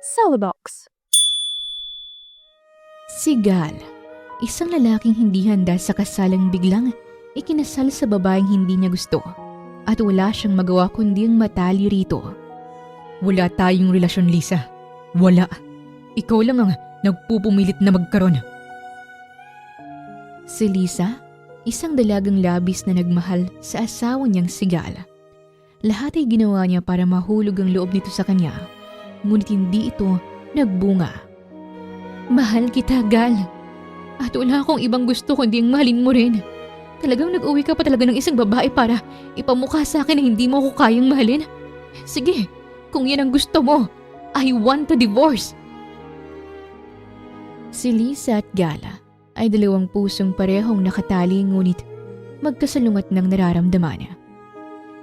Celebox. Si Gal, isang lalaking hindi handa sa kasalang biglang ikinasal sa babaeng hindi niya gusto at wala siyang magawa kundi ang matali rito. Wala tayong relasyon, Lisa. Wala. Ikaw lang ang nagpupumilit na magkaroon. Si Lisa, isang dalagang labis na nagmahal sa asawa niyang si Gal. Lahat ay ginawa niya para mahulog ang loob nito sa kanya, ngunit hindi ito nagbunga. Mahal kita, Gal. At wala akong ibang gusto kundi ang mahalin mo rin. Talagang nag-uwi ka pa talaga ng isang babae para ipamukha sa akin na hindi mo ako kayang mahalin? Sige, kung yan ang gusto mo, I want a divorce. Si Lisa at Gala ay dalawang pusong parehong nakatali ngunit magkasalungat ng nararamdaman.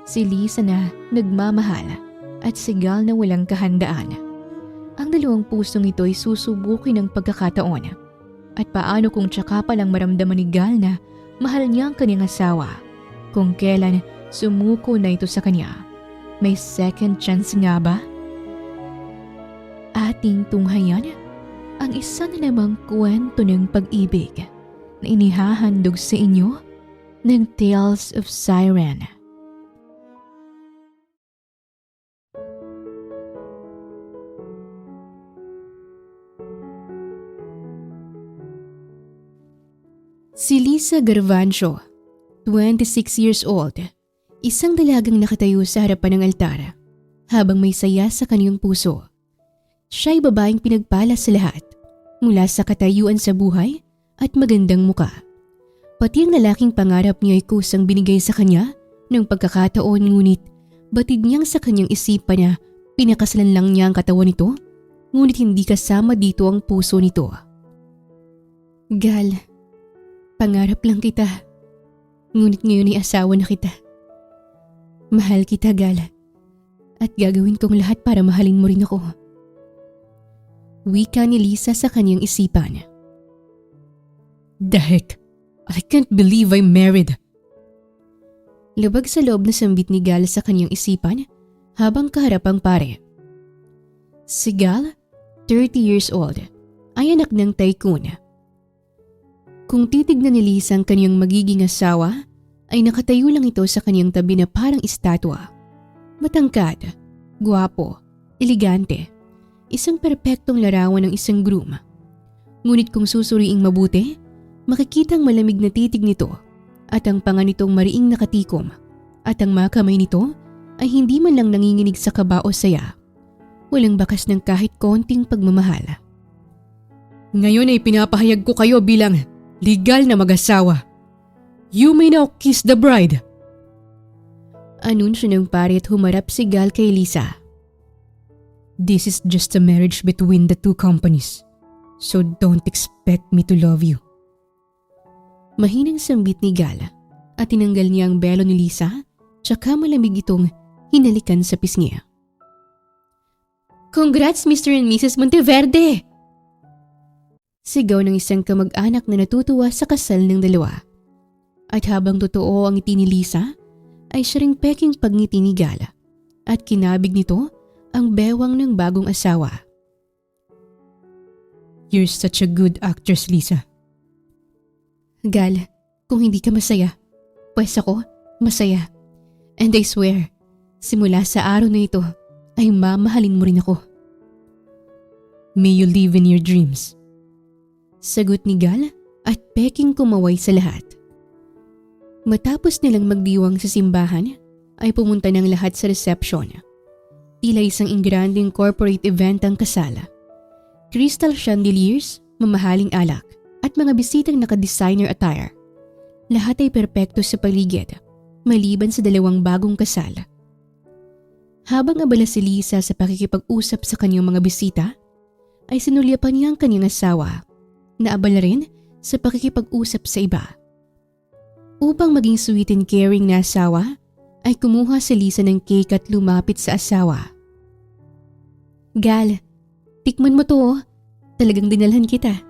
Si Lisa na nagmamahal at si Gal na walang kahandaan. Ang dalawang pusong ito ay susubukin ng pagkakataon. At paano kung tsaka palang maramdaman ni Gal na mahal niya ang kanyang asawa? Kung kailan sumuko na ito sa kanya, may second chance nga ba? Ating tunghayan ang isa na namang kwento ng pag-ibig na inihahandog sa inyo ng Tales of Siren. Si Lisa Garvancio, 26 years old, isang dalagang nakatayo sa harapan ng altar habang may saya sa kanyang puso. Siya'y babaeng pinagpala sa lahat mula sa katayuan sa buhay at magandang muka. Pati ang lalaking pangarap niya ay kusang binigay sa kanya ng pagkakataon ngunit batid niyang sa kanyang isipan na pinakasalan lang niya ang katawan nito ngunit hindi kasama dito ang puso nito. Gal, pangarap lang kita, ngunit ngayon ay asawa na kita. Mahal kita, Gal, at gagawin kong lahat para mahalin mo rin ako. Wika ni Lisa sa kanyang isipan. The heck? I can't believe I'm married. Labag sa loob na sambit ni Gal sa kanyang isipan habang kaharap ang pare. Si Gal, 30 years old, ay anak ng tycoon. Kung titignan ni Lisa ang kanyang magiging asawa, ay nakatayo lang ito sa kanyang tabi na parang estatwa. Matangkad, guwapo, elegante, isang perpektong larawan ng isang groom. Ngunit kung susuriing mabuti, makikitang malamig na titig nito at ang panga nitong mariing nakatikom at ang mga kamay nito ay hindi man lang nanginginig sa kaba o saya. Walang bakas ng kahit konting pagmamahal. Ngayon ay pinapahayag ko kayo bilang legal na mag-asawa. You may now kiss the bride. Anunsyo ng pare at humarap si Gal kay Lisa. This is just a marriage between the two companies. So don't expect me to love you. Mahinang sambit ni Gal at tinanggal niya ang belo ni Lisa tsaka malamig itong hinalikan sa pisngi. Congrats, Mr. and Mrs. Monteverde! Sigaw ng isang kamag-anak na natutuwa sa kasal ng dalawa. At habang totoo ang ngiti ni Lisa, ay siya ring peking pagngiti ni Gal at kinabig nito ang bewang ng bagong asawa. You're such a good actress, Lisa. Gal, kung hindi ka masaya, pues ako masaya. And I swear, simula sa araw na ito ay mamahalin mo rin ako. May you live in your dreams. Sagot ni Gal at peking kumaway sa lahat. Matapos nilang magdiwang sa simbahan, ay pumunta ng lahat sa reception. Tila isang ingranding corporate event ang kasal. Crystal chandeliers, mamahaling alak, at mga bisitang naka-designer attire. Lahat ay perpekto sa paligid, maliban sa dalawang bagong kasal. Habang abala si Lisa sa pakikipag-usap sa kanyang mga bisita, ay sinulyapan niya ang kanyang asawa, na abala rin sa pakikipag-usap sa iba. Upang maging sweet and caring na asawa, ay kumuha si Lisa ng cake at lumapit sa asawa. Gal, tikman mo to oh. Talagang dinalhan kita.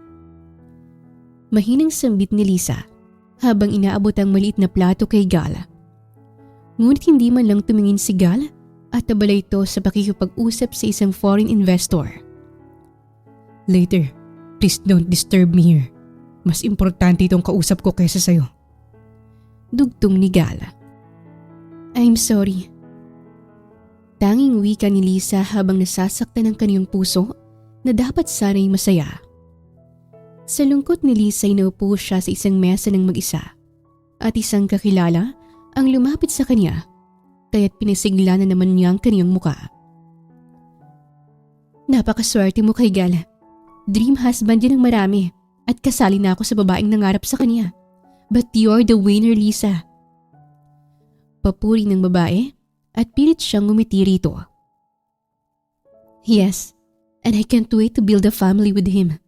Mahinang sambit ni Lisa habang inaabot ang maliit na plato kay Gal. Ngunit hindi man lang tumingin si Gal at abala ito sa pakikipag-usap sa isang foreign investor Later, please don't disturb me here. Mas importante itong kausap ko kaysa sa'yo. Dugtong ni Gala. I'm sorry. Tanging wika ni Lisa habang nasasaktan ang kaniyang puso na dapat sana'y masaya. Sa lungkot ni Lisa ay naupo siya sa isang mesa ng mag-isa at isang kakilala ang lumapit sa kanya kaya't pinasigla na naman niya ang kaniyang muka. Napakaswerte mo kay Gala. Dream husband yan ng marami at kasali na ako sa babaeng nangarap sa kanya. But you're the winner, Lisa. Papuri ng babae at pilit siyang ngumiti rito. Yes, and I can't wait to build a family with him.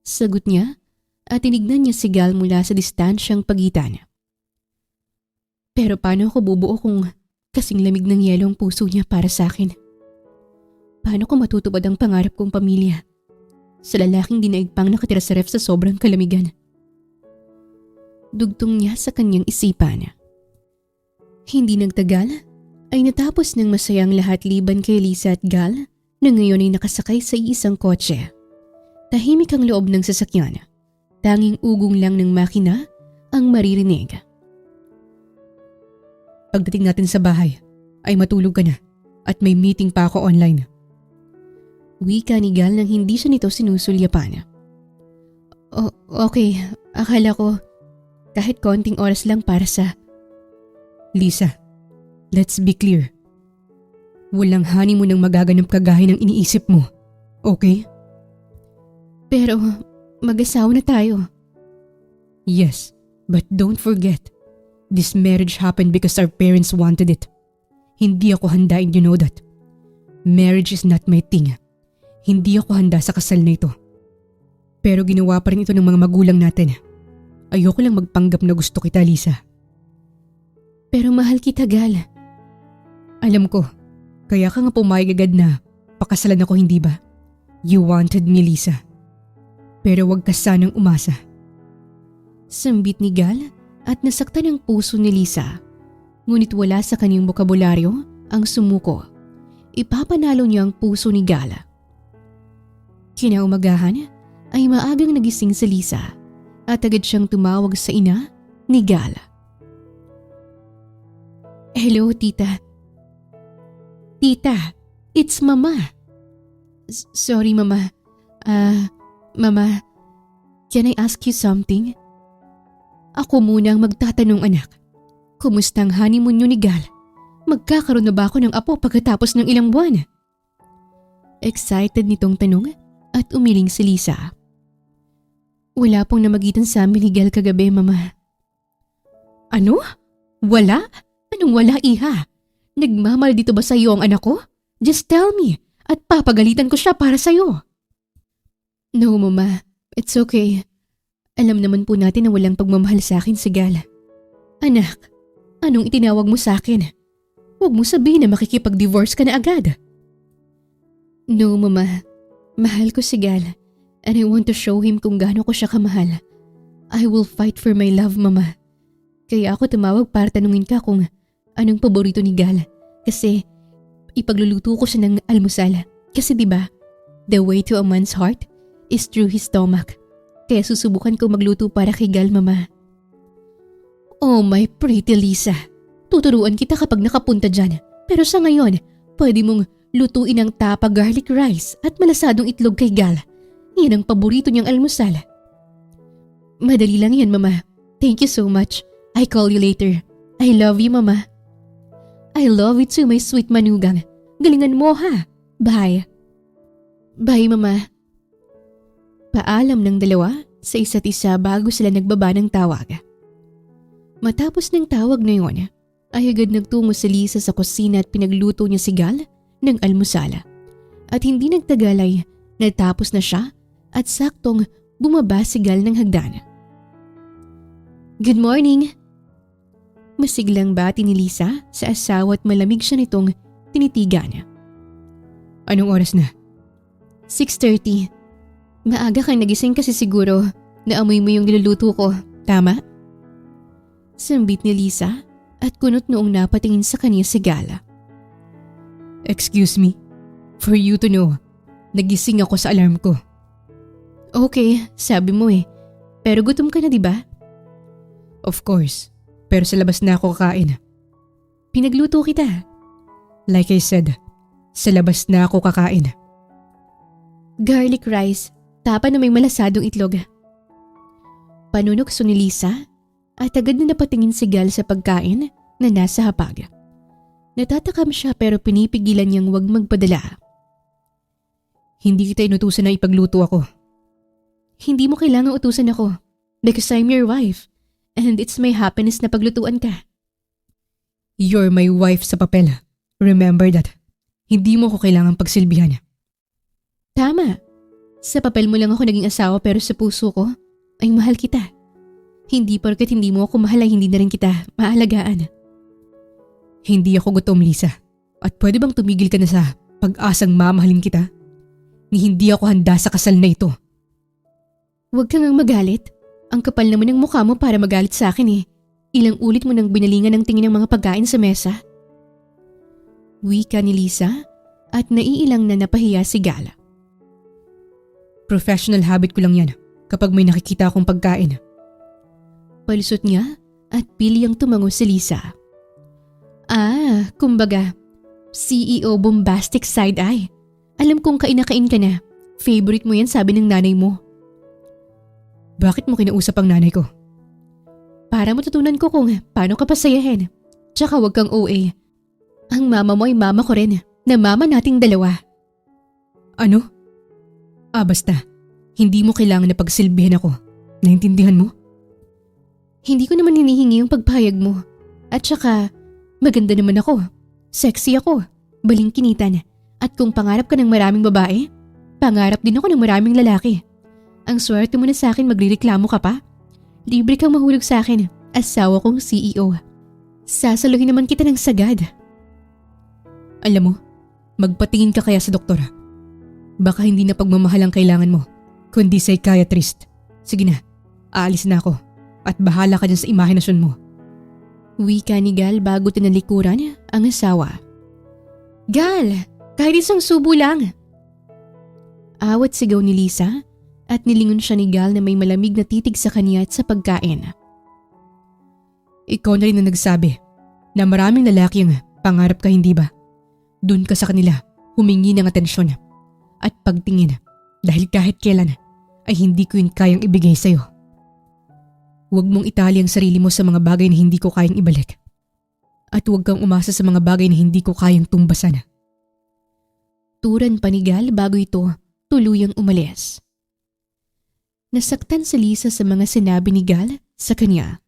Sagot niya at tinignan niya si Gal mula sa distansyang pagitan. Pero paano ako bubuo kung kasing lamig ng yelo ang puso niya para sa akin? Paano ko matutupad ang pangarap kong pamilya sa lalaking dinaig pang nakatira sa ref sa sobrang kalamigan? Dugtong niya sa kanyang isipan. Hindi nagtagal ay natapos ng masayang lahat liban kay Lisa at Gal na ngayon ay nakasakay sa isang kotse. Tahimik ang loob ng sasakyan. Tanging ugong lang ng makina ang maririnig. Pagdating natin sa bahay, ay matulog ka na at may meeting pa ako online. Wika ni Gal nang hindi siya nito sinusulyapan. Okay, akala ko kahit konting oras lang para sa… Lisa, let's be clear. Walang honeymoon ang magaganap kagaya ng iniisip mo, okay? Pero mag-asawa na tayo. Yes, but don't forget, this marriage happened because our parents wanted it. Hindi ako handa and you know that. Marriage is not my thing. Hindi ako handa sa kasal na ito. Pero ginawa pa rin ito ng mga magulang natin. Ayoko lang magpanggap na gusto kita, Lisa. Pero mahal kita, Gal. Alam ko, kaya ka nga pumayag agad na pakasalan ako, hindi ba? You wanted me, Lisa. Pero wag ka sanang umasa. Sambit ni Gal at nasaktan ang puso ni Lisa. Ngunit wala sa kanyang bokabularyo ang sumuko. Ipapanalo niya ang puso ni Gal. Kinaumagahan ay maagang nagising si Lisa at agad siyang tumawag sa ina ni Gal. Hello, tita. Tita, it's Mama. Sorry, Mama. Mama, can I ask you something? Ako muna ang magtatanong, anak. Kumusta ang honeymoon niyo ni Gal? Magkakaroon na ba ako ng apo pagkatapos ng ilang buwan? Excited nitong tanong at umiling si Lisa. Wala pong namagitan sa amin ni Gal kagabi, Mama. Ano? Wala? Anong wala, iha? Nagmamahal dito ba sa iyo ang anak ko? Just tell me at papagalitan ko siya para sa iyo. No, Mama. It's okay. Alam naman po natin na walang pagmamahal sa akin si Gal. Anak, anong itinawag mo sa akin? Huwag mo sabihin na makikipag-divorce ka na agad. No, Mama. Mahal ko si Gal and I want to show him kung gaano ko siya kamahal. I will fight for my love, Mama. Kaya ako tumawag para tanungin ka kung anong paborito ni Gal kasi ipagluluto ko siya ng almusal. Kasi diba, the way to a man's heart is through his stomach. Kaya susubukan ko magluto para kay Gal, Mama. Oh my pretty Lisa. Tuturuan kita kapag nakapunta dyan. Pero sa ngayon, pwede mong lutuin ang tapa garlic rice at malasadong itlog kay Gal. Yan ang paborito niyang almusal. Madali lang yan, Mama. Thank you so much. I call you later. I love you, Mama. I love you too, my sweet manugang. Galingan mo, ha? Bye. Bye, Mama. Paalam ng dalawa sa isa't isa bago sila nagbaba ng tawag. Matapos ng tawag na yun, ay agad nagtungo si Lisa sa kusina at pinagluto niya si Gal ng almusal. At hindi nagtagal ay natapos na siya at saktong bumaba si Gal ng hagdan. Good morning! Masiglang bati ni Lisa sa asawa at malamig siya nitong tinitigan. Anong oras na? 6:30. Maaga kang nagising kasi siguro naamoy mo yung niluluto ko, tama? Sambit ni Lisa at kunot noong napatingin sa kanya si Gal. Excuse me, for you to know, Nagising ako sa alarm ko. Okay, sabi mo eh. Pero gutom ka na, di ba? Of course, pero sa labas na ako kakain. Pinagluto kita. Like I said, sa labas na ako kakain. Garlic rice, tapa na may malasadong itlog. Panunokso ni Lisa at agad na napatingin si Gal sa pagkain na nasa hapag. Natatakam siya pero pinipigilan niyang wag magpadala. Hindi kita inutusan na ipagluto ako. Hindi mo kailangang utusan ako because I'm your wife and it's my happiness na paglutuan ka. You're my wife sa papel. Remember that. Hindi mo ko kailangang pagsilbihan. Tama. Sa papel mo lang ako naging asawa pero sa puso ko ay mahal kita. Hindi porket hindi mo ako mahal ay hindi na rin kita maalagaan. Hindi ako gutom, Lisa. At pwede bang tumigil ka na sa pag-asang mamahalin kita? Ni hindi ako handa sa kasal na ito. Huwag kang magalit. Ang kapal naman ng mukha mo para magalit sa akin eh. Ilang ulit mo nang binalingan ng tingin ng mga pagkain sa mesa. Wika ni Lisa at naiilang na napahiya si Gala. Professional habit ko lang yan kapag may nakikita akong pagkain. Palusot niya at piliyang tumango si Lisa. Kumbaga, CEO bombastic side eye. Alam kong kain-kain ka na. Favorite mo yan sabi ng nanay mo. Bakit mo kinausap ang nanay ko? Para matutunan ko kung paano ka pasayahin. Tsaka wag kang OA. Ang mama mo ay mama ko rin, na mama nating dalawa. Ano? Basta. Hindi mo kailangan na pagsilbihan ako. Naintindihan mo? Hindi ko naman hinihingi yung pagpahayag mo. At tsaka, maganda naman ako. Sexy ako. Balingkinitan. At kung pangarap ka ng maraming babae, pangarap din ako ng maraming lalaki. Ang swerte mo na sa akin magrireklamo ka pa? Libre kang mahulog sa akin, asawa kong CEO. Sasaluhin naman kita ng sagad. Alam mo, magpatingin ka kaya sa doktor. Baka hindi na pagmamahal ang kailangan mo, kundi psychiatrist. Sige na, aalis na ako at bahala ka dyan sa imahinasyon mo. Wika ni Gal bago tinalikuran ang asawa. Gal, kahit isang subo lang. Awat sigaw ni Lisa at nilingon siya ni Gal na may malamig na titig sa kanya at sa pagkain. Ikaw na rin na nagsabi na maraming lalaki ang pangarap ka, hindi ba? Doon ka sa kanila humingi ng atensyon at pagtingin dahil kahit kailan ay hindi ko yun kayang ibigay sa'yo. Huwag mong itali ang sarili mo sa mga bagay na hindi ko kayang ibalik. At huwag kang umasa sa mga bagay na hindi ko kayang tumbasan. Turan pa ni Gal bago ito tuluyang umalis. Nasaktan si Lisa sa mga sinabi ni Gal sa kanya.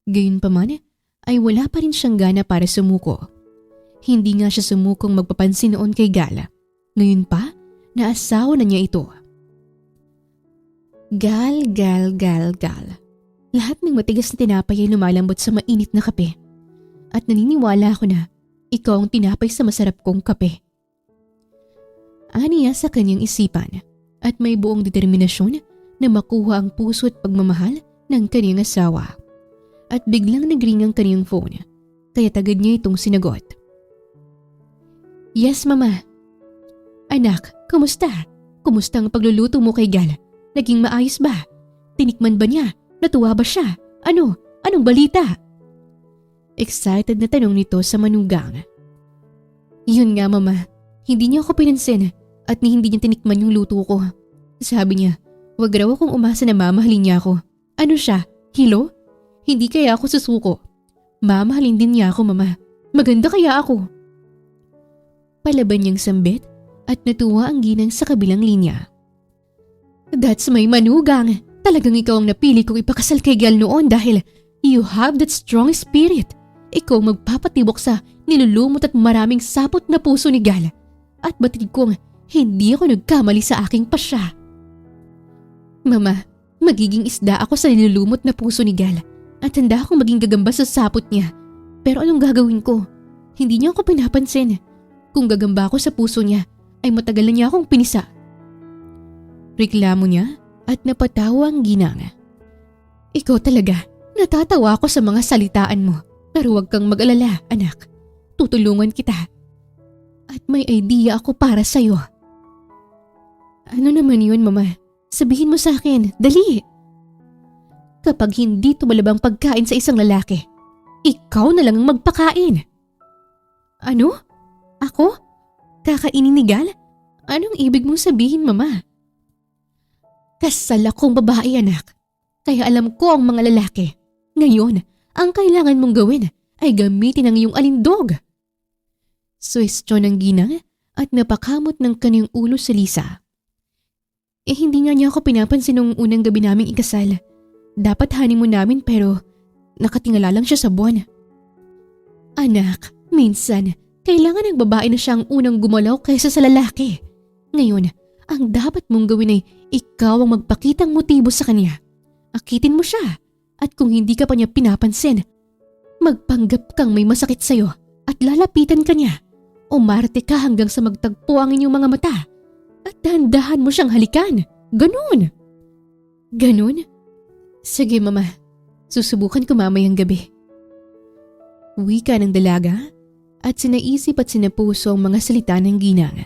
Gayunpaman ay wala pa rin siyang gana para sumuko. Hindi nga siya sumukong magpapansin noon kay Gal. Ngayon pa, naasawa na niya ito. Gal. Lahat ng matigas na tinapay ay lumalambot sa mainit na kape. At naniniwala ako na ikaw ang tinapay sa masarap kong kape. Aniya sa kanyang isipan at may buong determinasyon na makuha ang puso at pagmamahal ng kanyang asawa. At biglang nagring ang kanyang phone, kaya tagad niya itong sinagot. Yes, Mama. Anak, kumusta? Kumusta ang pagluluto mo kay Gal? Naging maayos ba? Tinikman ba niya? Natuwa ba siya? Anong balita? Excited na tanong nito sa manugang. Yun nga, Mama. Hindi niya ako pinansin at hindi niya tinikman yung luto ko. Sabi niya, wag raw akong umasa na mamahalin niya ako. Ano siya? Hilo? Hindi kaya ako susuko. Mamahalin din niya ako, Mama. Maganda kaya ako. Palaban niyang sambit at natuwa ang ginang sa kabilang linya. That's my manugang. Talagang ikaw ang napili kong ipakasal kay Gal noon dahil you have that strong spirit. Ikaw magpapatibok sa nilulumot at maraming sapot na puso ni Gal. At batid kong hindi ako nagkamali sa aking pasya. Mama, magiging isda ako sa nilulumot na puso ni Gal at handa akong maging gagamba sa sapot niya. Pero anong gagawin ko? Hindi niya ako pinapansin. Kung gagamba ako sa puso niya, ay matagal na niya akong pinisa. Reklamo niya at napatawa ang ginang. Ikaw talaga, natatawa ako sa mga salitaan mo. Pero huwag kang mag-alala, anak. Tutulungan kita. At may idea ako para sa'yo. Ano naman yun, Mama? Sabihin mo sa akin, dali! Kapag hindi tumalabang pagkain sa isang lalaki, ikaw na lang ang magpakain. Ano? Ako? Kakainin ni Gal? Anong ibig mong sabihin, Mama? Kasal akong babae, anak. Kaya alam ko ang mga lalaki. Ngayon, ang kailangan mong gawin ay gamitin ang iyong alindog. Suwestyon ng ginang at napakamot ng kanyang ulo sa Lisa. Hindi nga niya ako pinapansin nung unang gabi naming ikasal. Dapat honeymoon namin pero nakatingala lang siya sa buwan. Anak, minsan, kailangan ng babae na siya ang unang gumalaw kaysa sa lalaki. Ngayon, ang dapat mong gawin ay ikaw ang magpakitang motibo sa kanya. Akitin mo siya at kung hindi ka pa niya pinapansin, magpanggap kang may masakit sa'yo at lalapitan ka niya. Umarte ka hanggang sa magtagpo ang inyong mga mata at dahan-dahan mo siyang halikan. Ganun. Ganun? Sige, Mama. Susubukan ko mamayang gabi. Wika ng dalaga at sinaisip at sinapuso ang mga salita ng ginang.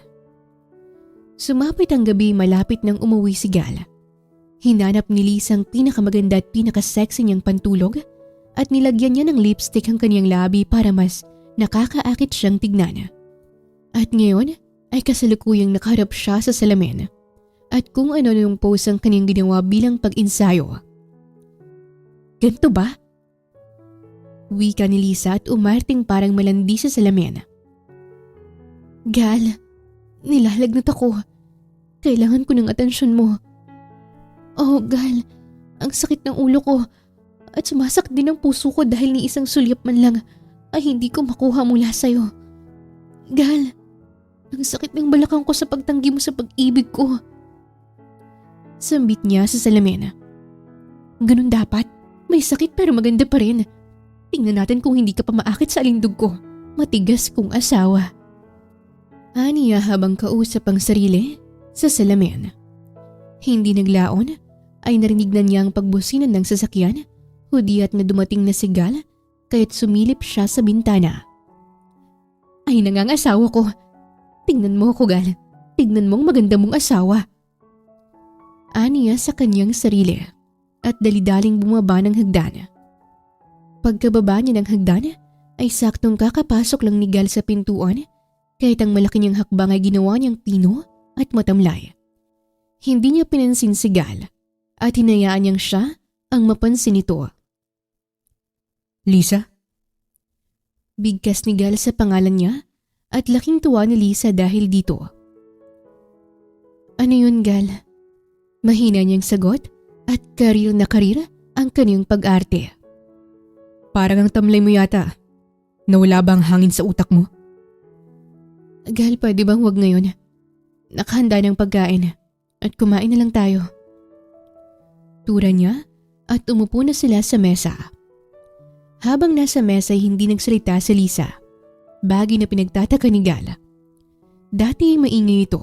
Sumapit ang gabi malapit nang umuwi si Gal. Hinanap ni Lisa ang pinakamaganda at pinakasexy niyang pantulog at nilagyan niya ng lipstick ang kanyang labi para mas nakakaakit siyang tignan. At ngayon ay kasalukuyang nakaharap siya sa salamin at kung ano yung pose ang kanyang ginawa bilang pag-insayo. Ganito ba? Wika ni Lisa at umarting parang malandi sa salamin. Gal, nilalagnat ako. Kailangan ko ng atensyon mo. Oh, Gal, ang sakit ng ulo ko at sumasakit din ang puso ko dahil ni isang sulyap man lang ay hindi ko makuha mula sa'yo. Gal, ang sakit ng balakang ko sa pagtanggi mo sa pag-ibig ko. Sambit niya sa salamin. Ganun dapat. May sakit pero maganda pa rin. Tingnan natin kung hindi ka pa maakit sa alindog ko. Matigas kong asawa. Aniya habang kausap ang sarili sa salamin. Hindi naglaon ay narinig na niya ang pagbusinan ng sasakyan, hudyat na dumating na si Gal kaya't sumilip siya sa bintana. Ay nangangasawa ko. Tingnan mo ako, Gal. Tingnan mong maganda mong asawa. Aniya sa kanyang sarili at dalidaling bumaba ng hagdan. Pagkababa niya ng hagdan ay saktong kakapasok lang ni Gal sa pintuan kahit ang malaki niyang hakbang ay ginawa niyang pino at matamlay. Hindi niya pinansin si Gal at hinayaan niyang siya ang mapansin nito. Lisa? Bigkas ni Gal sa pangalan niya at laking tuwa ni Lisa dahil dito. Ano yun, Gal? Mahina niyang sagot at karir na karir ang kanyang pag-arte. Parang ang tamlay mo yata. Nawala ba ang hangin sa utak mo? Gal, pwede bang wag ngayon? Nakahanda ng pagkain at kumain na lang tayo. Tura niya at umupo na sila sa mesa. Habang nasa mesa ay hindi nagsalita si Lisa. Bagay na pinagtataka ni Gal. Dati ay maingay ito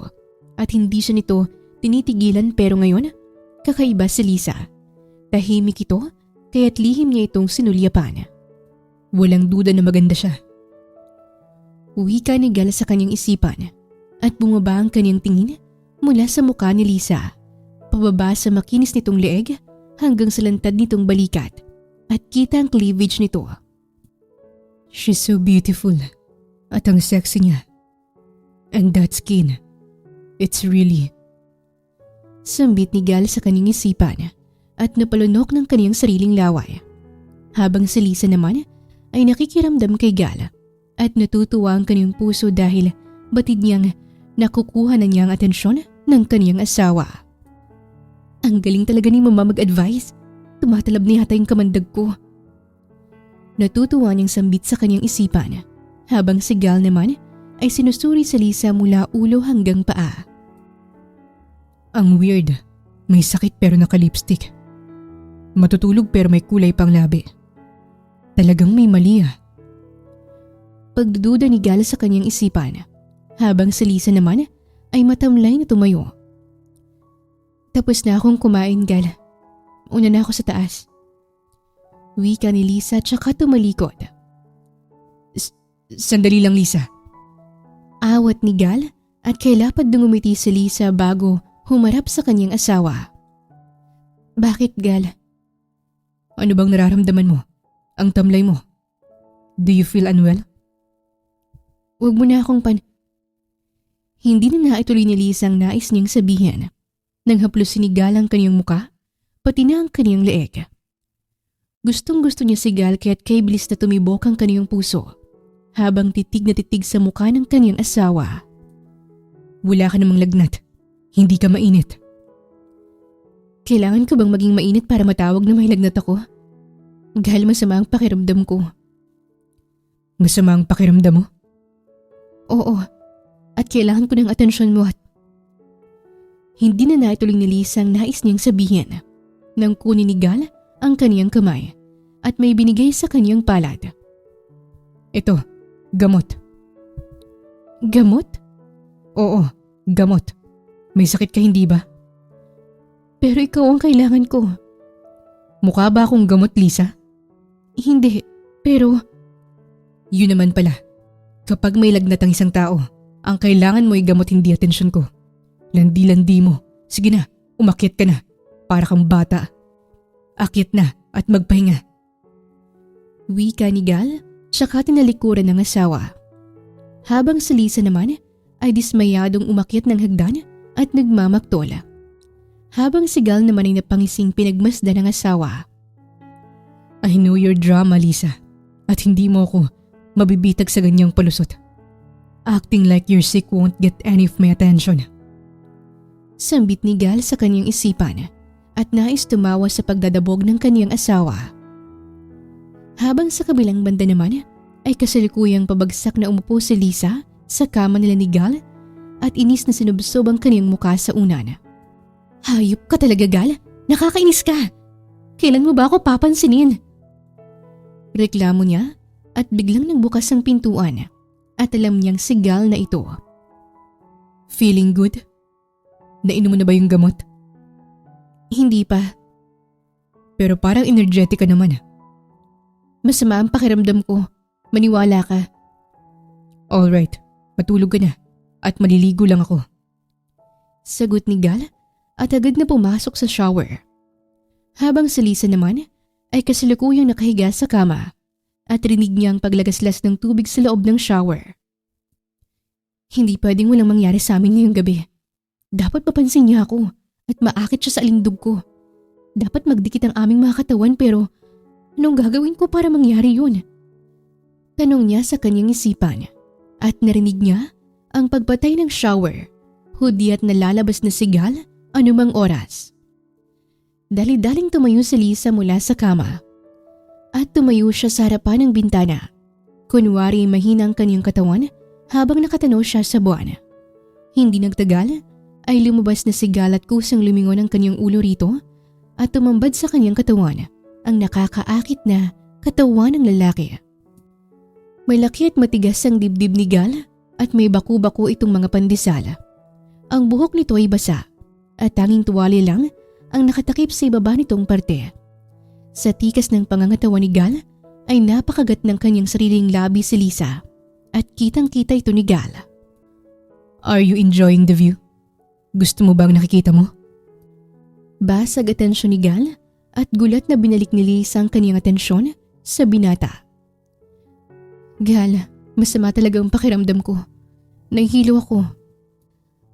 at hindi siya nito tinitigilan pero ngayon kakaiba si Lisa. Tahimik ito kaya't lihim niya itong sinulyapan. Walang duda na maganda siya. Wika ni Gal sa kanyang isipan at bumaba ang kanyang tingin mula sa mukha ni Lisa, pababa sa makinis nitong leeg hanggang sa lantad nitong balikat at kita ang cleavage nito. She's so beautiful at ang sexy niya. And that skin, it's really... Sambit ni Gal sa kanyang isipan at napalunok ng kanyang sariling laway. Habang si Lisa naman ay nakikiramdam kay Gal at natutuwa ang kanyang puso dahil batid niyang nakukuha na niya ang atensyon ng kanyang asawa. Ang galing talaga ni Mama mag-advise. Tumatalab na yata yung kamandag ko. Natutuwa niyang sambit sa kanyang isipan habang si Gal naman ay sinusuri sa Lisa mula ulo hanggang paa. Ang weird. May sakit pero naka-lipstick. Matutulog pero may kulay pang labi. Talagang may mali ah. Pagdududa ni Gal sa kanyang isipan habang si Lisa naman ay matamlay na tumayo. Tapos na akong kumain, Gal. Una na ako sa taas. Wika ni Lisa tsaka tumalikod. Sandali lang, Lisa. Awat ni Gal at kailapad dumumiti si Lisa bago humarap sa kanyang asawa. Bakit, Gal? Ano bang nararamdaman mo? Ang tamlay mo. Do you feel unwell? Huwag mo na akong Hindi na naituloy ni Lisa ang nais niyang sabihin. Nang haplusin ni Gal ang kanyang muka, pati na ang kanyang leeg. Gustong-gusto niya si Gal kaya't kay bilis na tumibok ang kanyang puso, habang titig na titig sa mukha ng kanyang asawa. Wala ka namang lagnat. Hindi ka mainit. Kailangan ko bang maging mainit para matawag na may lagnat ako? Gal, masama ang pakiramdam ko. Masama ang pakiramdam mo? Oo, at kailangan ko ng atensyon mo at hindi na naituloy ni Lisa ang nais niyang sabihin nang kunin ni Gal ang kaniyang kamay at may binigay sa kaniyang palad. Ito, gamot. Gamot? Oo, gamot. May sakit ka hindi ba? Pero ikaw ang kailangan ko. Mukha ba akong gamot, Lisa? Hindi, pero Yun naman pala. Kapag may lagnat ang isang tao, ang kailangan mo ay gamot hindi atensyon ko. Landi-landi mo. Sige na, umakyat ka na. Para kang bata. Akyat na at magpahinga. wika ni Gal, tsaka tinalikuran ng asawa. Habang si Lisa naman ay dismayadong umakyat ng hagdan at nagmamaktol. Habang si Gal naman ay napangising pinagmasdan ng asawa. I know your drama, Lisa. At hindi mo ako mabibitag sa ganyang palusot. Acting like you're sick won't get any of my attention. Sambit ni Gal sa kanyang isipan at nais tumawa sa pagdadabog ng kanyang asawa. Habang sa kabilang banda naman ay kasalukuyang pabagsak na umupo si Lisa sa kama nila ni Gal at inis na sinubsob ang kanyang muka sa unan. Hayop ka talaga, Gal! Nakakainis ka! Kailan mo ba ako papansinin? Reklamo niya at biglang nagbukas ang pintuan at alam niyang si Gal na ito. Feeling good? Nainom mo na ba yung gamot? Hindi pa. Pero parang energetic ka naman. Masama ang pakiramdam ko. Maniwala ka. Alright, matulog ka na at maliligo lang ako. Sagot ni Gal at agad na pumasok sa shower. Habang si Lisa naman ay kasalukuyang nakahiga sa kama at rinig niya ang paglagaslas ng tubig sa loob ng shower. Hindi pwedeng walang mangyari sa amin ngayong gabi. Dapat mapansin niya ako at maakit siya sa alindog ko. Dapat magdikit ang aming mga katawan pero anong gagawin ko para mangyari yun? Tanong niya sa kanyang isipan at narinig niya ang pagpatay ng shower. Hudyat na lalabas na si Gal anumang oras. Dali-daling tumayo si Lisa mula sa kama at tumayo siya sa harapan ng bintana. Kunwari mahina ang kanyang katawan habang nakatanaw siya sa buwan. Hindi nagtagal ay lumabas na si Gal at kusang lumingon ang kanyang ulo rito at tumambad sa kanyang katawan ang nakakaakit na katawan ng lalaki. Malaki at matigas ang dibdib ni Gal at may baku-baku itong mga pandesal. Ang buhok nito ay basa at tanging tuwali lang ang nakatakip sa ibaba nitong parte. Sa tikas ng pangangatawan ni Gal ay napakagat ng kanyang sariling labi si Lisa at kitang-kita ito ni Gal. Are you enjoying the view? Gusto mo bang nakikita mo? Basag atensyon ni Gal at gulat na binalik ni Lisa ang kanyang atensyon sa binata. Gal, masama talaga ang pakiramdam ko. Nahihilo ako.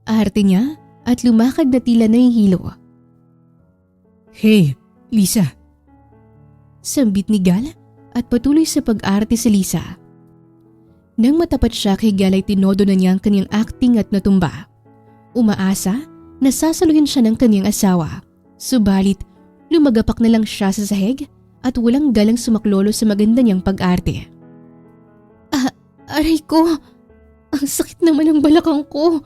Arte niya at lumakad na tila nahihilo. Hey, Lisa. Sambit ni Gal at patuloy sa pag-arte si Lisa. Nang matapat siya kay Gal ay tinodo na niya ang kanyang acting at natumba. Umaasa na sasaluhin siya ng kanyang asawa. Subalit, lumagapak na lang siya sa sahig at walang galang sumaklolo sa maganda niyang pag-arte. Aray ko! Ang sakit naman ng balakang ko!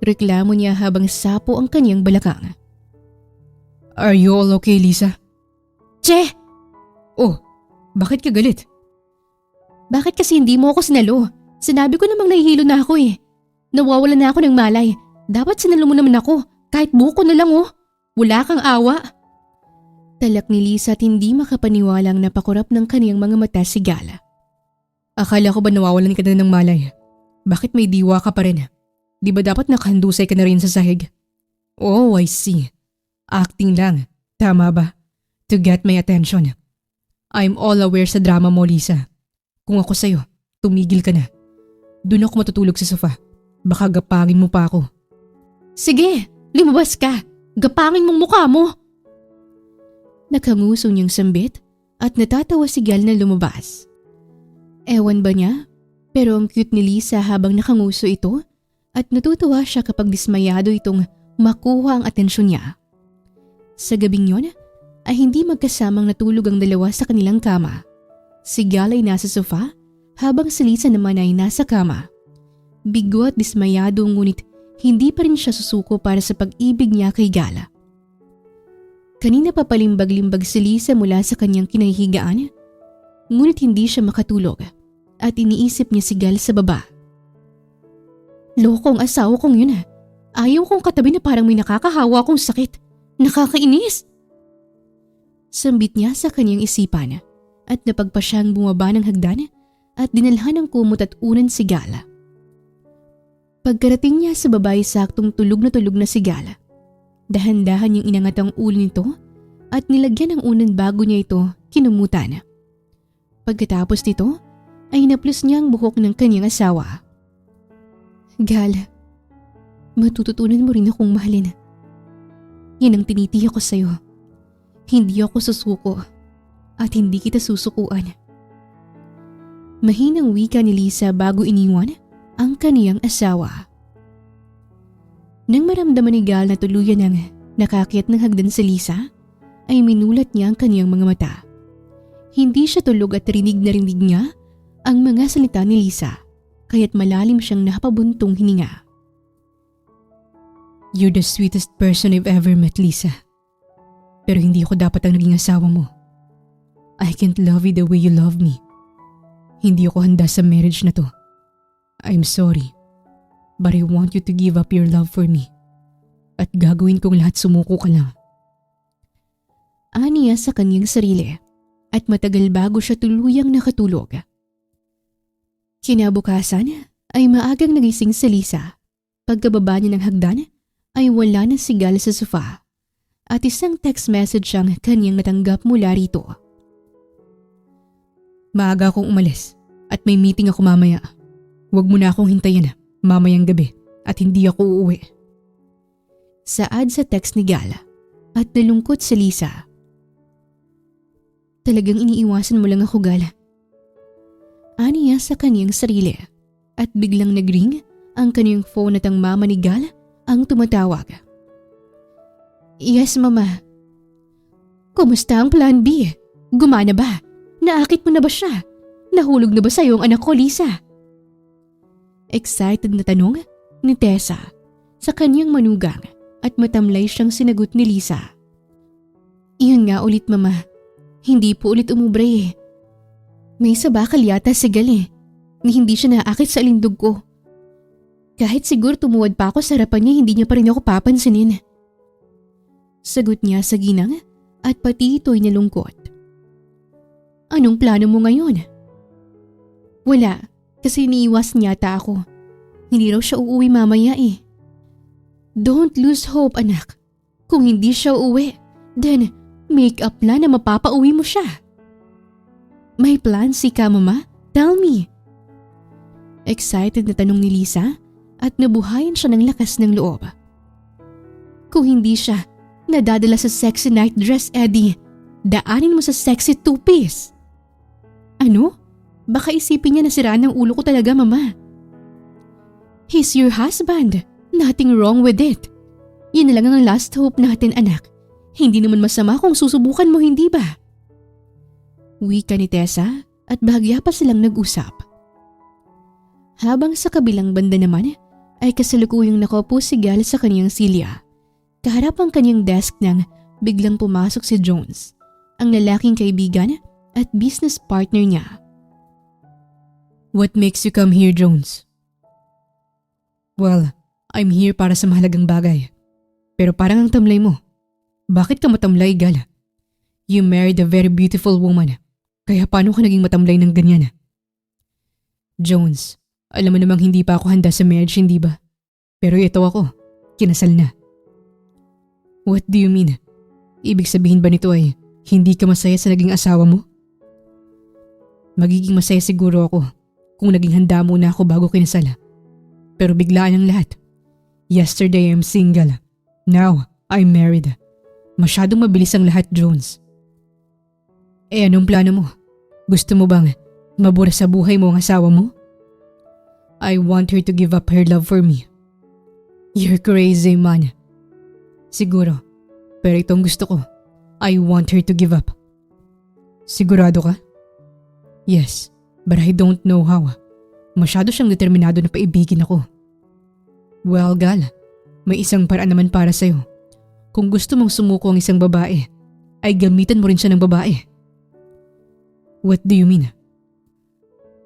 Reklamo niya habang sapo ang kanyang balakang. Are you all okay, Lisa? Che! Oh, bakit ka galit? Bakit kasi hindi mo ako sinalo? Sinabi ko namang nahihilo na ako eh. Nawawala na ako ng malay. Dapat sinalo mo naman ako. Kahit buko na lang oh. Wala kang awa. Talak ni Lisa at hindi makapaniwalang napakurap ng kaniyang mga mata si Gal. Akala ko ba nawawalan ka na ng malay? Bakit may diwa ka pa rin? Di ba dapat nakahandusay ka na rin sa sahig? Oh, I see. Acting lang. Tama ba? To get my attention. I'm all aware sa drama mo, Lisa. Kung ako sa'yo, tumigil ka na. Doon ako matutulog sa sofa. Baka gapangin mo pa ako. Sige, lumabas ka. Gapangin mong mukha mo. Nakanguso niyang sambit at natatawa si Gal na lumabas. Ewan ba niya? Pero ang cute ni Lisa habang nakanguso ito at natutuwa siya kapag dismayado itong makuha ang atensyon niya. Sa gabing yon ay hindi magkasamang natulog ang dalawa sa kanilang kama. Si Gal ay nasa sofa habang si Lisa naman ay nasa kama. Bigo at dismayado ngunit hindi pa rin siya susuko para sa pag-ibig niya kay Gal. Kanina pa palimbag-limbag si Lisa mula sa kanyang kinahihigaan, ngunit hindi siya makatulog at iniisip niya si Gal sa baba. Lokong asawa kong yun ah. Ayaw kong katabi na parang may nakakahawa kong sakit. Nakakainis! Sambit niya sa kanyang isipan at napagpa siyang bumaba ng hagdan at dinalhan ng kumot at unan si Gal. Pagkarating niya sa babae saktong tulog na si Gal. Dahan-dahan niyang inangat ang ulo nito at nilagyan ng unan bago niya ito kinumutan. Pagkatapos nito ay naplos niya ang buhok ng kanyang asawa. Gal, matututunan mo rin akong mahalin. Yan ang tinitiyak ko sa'yo. Hindi ako susuko at hindi kita susukuan. Mahinang wika ni Lisa bago iniwan ang kaniyang asawa. Nang maramdaman ni Gal na tuluyan ng nakaakyat ng hagdan si Lisa, ay minulat niya ang kaniyang mga mata. Hindi siya tulog at rinig na rinig niya ang mga salita ni Lisa, kaya't malalim siyang napabuntong hininga. You're the sweetest person I've ever met, Lisa. Pero hindi ako dapat ang naging asawa mo. I can't love you the way you love me. Hindi ako handa sa marriage na to. I'm sorry, but I want you to give up your love for me. At gagawin kong lahat sumuko ka lang. Aniya sa kanyang sarili at matagal bago siya tuluyang nakatulog. Kinabukasan ay maagang nagising si Lisa. Pagkababa niya ng hagdan ay wala na si Gal sa sofa at isang text message siyang kanyang natanggap mula rito. Maaga akong umalis at may meeting ako mamaya. Huwag mo na akong hintayin mamayang gabi at hindi ako uuwi. Saad sa text ni Gal at nalungkot si Lisa. Talagang iniiwasan mo lang ako, Gal. Aniya sa kanyang sarili at biglang nagring ang kanyang phone at ang mama ni Gal ang tumatawag. Yes, Mama. Kumusta ang plan B? Gumana ba? Naakit mo na ba siya? Nahulog na ba sa'yo ang anak ko, Lisa? Excited na tanong ni Tessa sa kanyang manugang at matamlay siyang sinagot ni Lisa. Iyon nga ulit, Mama. Hindi po ulit umubre eh. May sabakal yata si Gal eh, ni hindi siya naakit sa alindog ko. Kahit siguro tumuwad pa ako sa harapan niya, hindi niya pa rin ako papansinin. Sagot niya sa ginang at pati ito'y nalungkot. Anong plano mo ngayon? Wala, kasi iniiwas niya ata ako. Hindi raw siya uuwi mamaya eh. Don't lose hope, anak. Kung hindi siya uuwi, then make a plan na mapapauwi mo siya. May plan si ka, Mama? Tell me. Excited na tanong ni Lisa at nabuhayan siya ng lakas ng loob. Kung hindi siya nadadala sa sexy night dress, Eddie, daanin mo sa sexy two-piece. Ano? Baka isipin niya na siraan ng ulo ko talaga, Mama. He's your husband. Nothing wrong with it. Yun na lang ang last hope natin, anak. Hindi naman masama kung susubukan mo, hindi ba? Wika ni Tessa at bahagya pa silang nag-usap. Habang sa kabilang banda naman ay kasalukuyang nakaupo si Gal sa kanyang silya. Kaharap ang kanyang desk nang biglang pumasok si Jones, ang lalaking kaibigan at business partner niya. What makes you come here, Jones? Well, I'm here para sa mahalagang bagay. Pero parang ang tamlay mo. Bakit ka matamlay, Gal? You married a very beautiful woman. Kaya paano ka naging matamlay ng ganyan? Jones, alam mo namang hindi pa ako handa sa marriage, hindi ba? Pero ito ako, kinasal na. What do you mean? Ibig sabihin ba nito ay hindi ka masaya sa naging asawa mo? Magiging masaya siguro ako kung naging handa muna ako bago kinasal. Pero biglaan ang lahat. Yesterday I'm single. Now I'm married. Masyadong mabilis ang lahat, Jones. Anong plano mo? Gusto mo bang mabura sa buhay mo ang asawa mo? I want her to give up her love for me. You're crazy, man. Siguro. Pero itong gusto ko. I want her to give up. Sigurado ka? Yes, but I don't know how. Masyado siyang determinado na paibigin ako. Well, Gal, may isang paraan naman para sa'yo. Kung gusto mong sumuko ang isang babae, ay gamitan mo rin siya ng babae. What do you mean?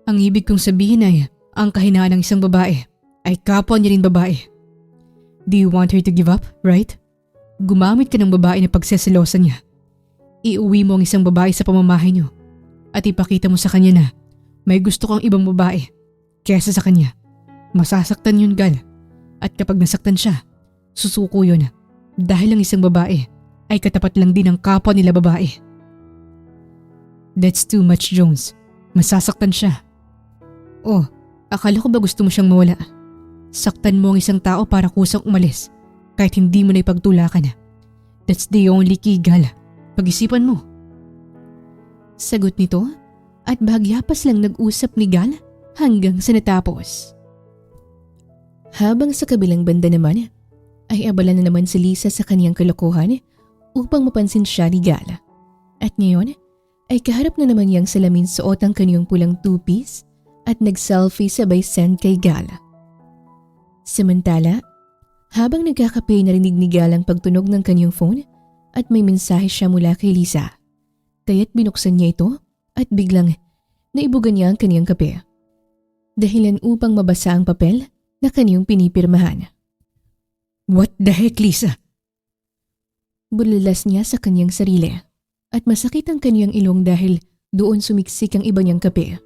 Ang ibig kong sabihin ay, ang kahinaan ng isang babae ay kapwa niya rin babae. Do you want her to give up, right? Gumamit ka ng babae na pagseselosa niya. Iuwi mo ang isang babae sa pamamahay niyo at ipakita mo sa kanya na may gusto kang ibang babae kesa sa kanya. Masasaktan yun, Gal. At kapag nasaktan siya, susuko yun dahil ang isang babae ay katapat lang din ng kapwa nila babae. That's too much, Jones. Masasaktan siya. Oh, akala ko ba gusto mo siyang mawala? Saktan mo ang isang tao para kusang umalis kahit hindi mo na ipagtulakan. That's the only key, Gal. Pag-isipan mo. Sagot nito at bahagyapas lang nag-usap ni Gal hanggang sa natapos. Habang sa kabilang banda naman ay abala na naman si Lisa sa kaniyang kalokohan upang mapansin siya ni Gal. At ngayon ay kaharap na naman niyang salamin suot ang kaniyang pulang two-piece at nag-selfie sabay send kay Gal. Samantala, habang nagkakape narinig ni Gal ang pagtunog ng kaniyang phone at may mensahe siya mula kay Lisa. Kaya't binuksan niya ito at biglang naibugan niya ang kaniyang kape. Dahilan upang mabasa ang papel na kaniyang pinipirmahan. What the heck, Lisa? Bulalas niya sa kaniyang sarili at masakit ang kaniyang ilong dahil doon sumiksik ang iba niyang kape.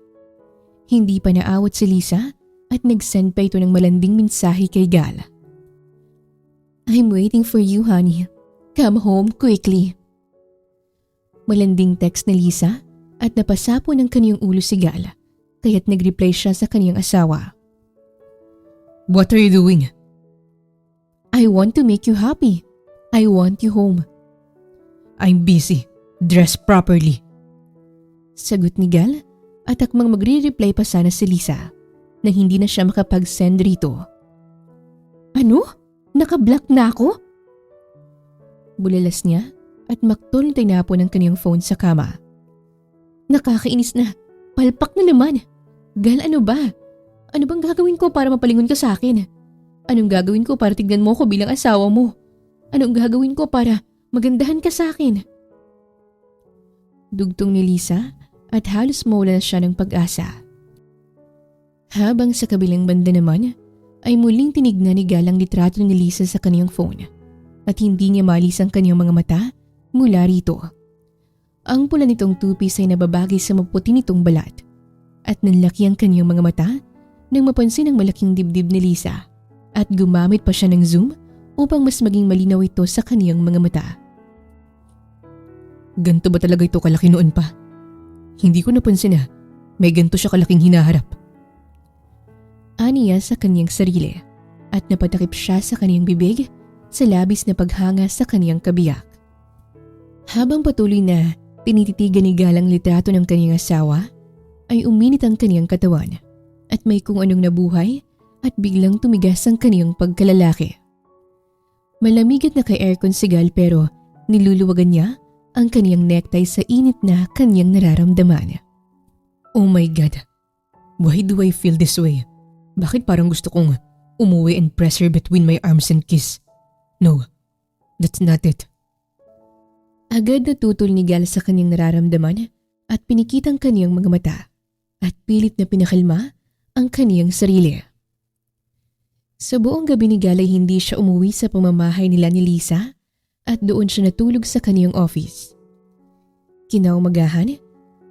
Hindi pa naawat si Lisa at nag-send pa ito ng malanding mensahe kay Gal. I'm waiting for you, honey. Come home quickly. Malanding text ni Lisa at napasapo ng kaniyang ulo si Gal kaya't nag-reply siya sa kaniyang asawa. What are you doing? I want to make you happy. I want you home. I'm busy. Dress properly. Sagot ni Gal at akmang magre-reply pa sana si Lisa na hindi na siya makapag-send rito. Ano? Naka-block na ako? Bulalas niya at maktol na tinapon ang kaniyang phone sa kama. Nakakainis na. Palpak na naman. Gal, ano ba? Ano bang gagawin ko para mapalingon ka sa akin? Anong gagawin ko para tignan mo ko bilang asawa mo? Anong gagawin ko para magandahan ka sa akin? Dugtong ni Lisa at halos mawala siya ng pag-asa. Habang sa kabilang banda naman ay muling tinignan ni Gal ang litrato ni Lisa sa kaniyang phone at hindi niya maalis ang kaniyang mga mata mula rito. Ang pula nitong two-piece ay nababagay sa maputi nitong balat at nanlaki ang kaniyang mga mata nang mapansin ang malaking dibdib ni Lisa at gumamit pa siya ng zoom upang mas maging malinaw ito sa kaniyang mga mata. Ganto ba talaga ito kalaki noon pa? Hindi ko napansin na may ganto siya kalaking hinaharap. Aniya sa kaniyang sarili at napatakip siya sa kaniyang bibig sa labis na paghanga sa kaniyang kabiyak. Habang patuloy na tinititigan ni Gal ang litrato ng kaniyang asawa, ay uminit ang kaniyang katawan at may kung anong nabuhay at biglang tumigas ang kaniyang pagkalalaki. Malamig at naka-aircon si Gal pero niluluwagan niya ang kaniyang necktie sa init na kaniyang nararamdaman. Oh my God, why do I feel this way? Bakit parang gusto kong umuwi and press her between my arms and kiss? No, that's not it. Agad natutol ni Gal sa kaniyang nararamdaman at pinikit ang kaniyang mga mata at pilit na pinakalma ang kaniyang sarili. Sa buong gabi ni Gal ay hindi siya umuwi sa pamamahay nila ni Lisa at doon siya natulog sa kaniyang office. Kinaumagahan,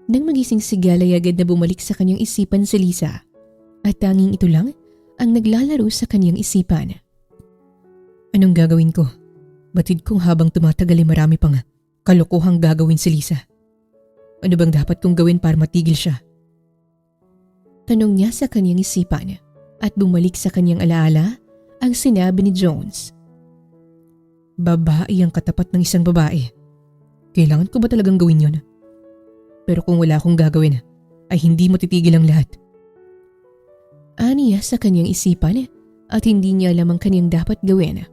nang magising si Gal ay agad na bumalik sa kaniyang isipan si Lisa at tanging ito lang ang naglalaro sa kaniyang isipan. Anong gagawin ko? Batid kong habang tumatagal ay marami pang kalokohang gagawin si Lisa. Ano bang dapat kong gawin para matigil siya? Tanong niya sa kanyang isipan at bumalik sa kanyang alaala ang sinabi ni Jones. Babae ang katapat ng isang babae. Kailangan ko ba talagang gawin yon? Pero kung wala akong gagawin, ay hindi mo titigil ang lahat. Aniya sa kanyang isipan at hindi niya alam ang kanyang dapat gawin.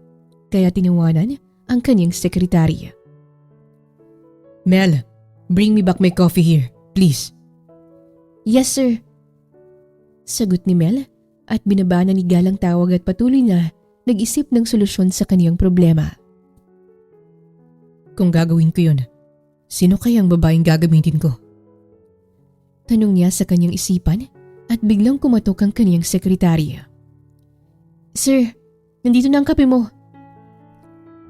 Kaya tinawanan ang kanyang sekretarya. Mel, bring me back my coffee here, please. Yes, sir. Sagot ni Mel at binaba na ni Gal ang tawag at patuloy na nag-isip ng solusyon sa kanyang problema. Kung gagawin ko yun, sino kaya ang babaeng gagamitin ko? Tanong niya sa kanyang isipan at biglang kumatok ang kanyang sekretarya. Sir, nandito na ang kape mo.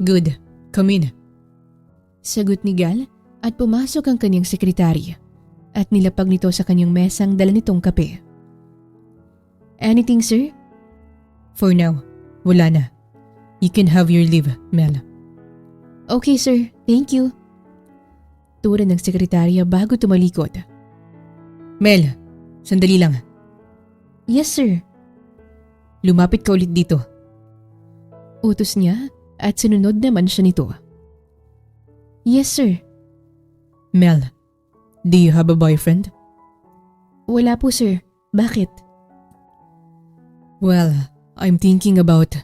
Good, come in. Sagot ni Gal at pumasok ang kanyang sekretarya at nilapag nito sa kanyang mesang dala nitong kape. Anything, sir? For now, wala na. You can have your leave, Mel. Okay, sir. Thank you. Tura ng sekretarya bago tumalikod. Mel, sandali lang. Yes, sir. Lumapit ka ulit dito. Utos niya at sinunod naman siya nito. Yes, sir. Mel, do you have a boyfriend? Wala po, sir. Bakit? Well, I'm thinking about,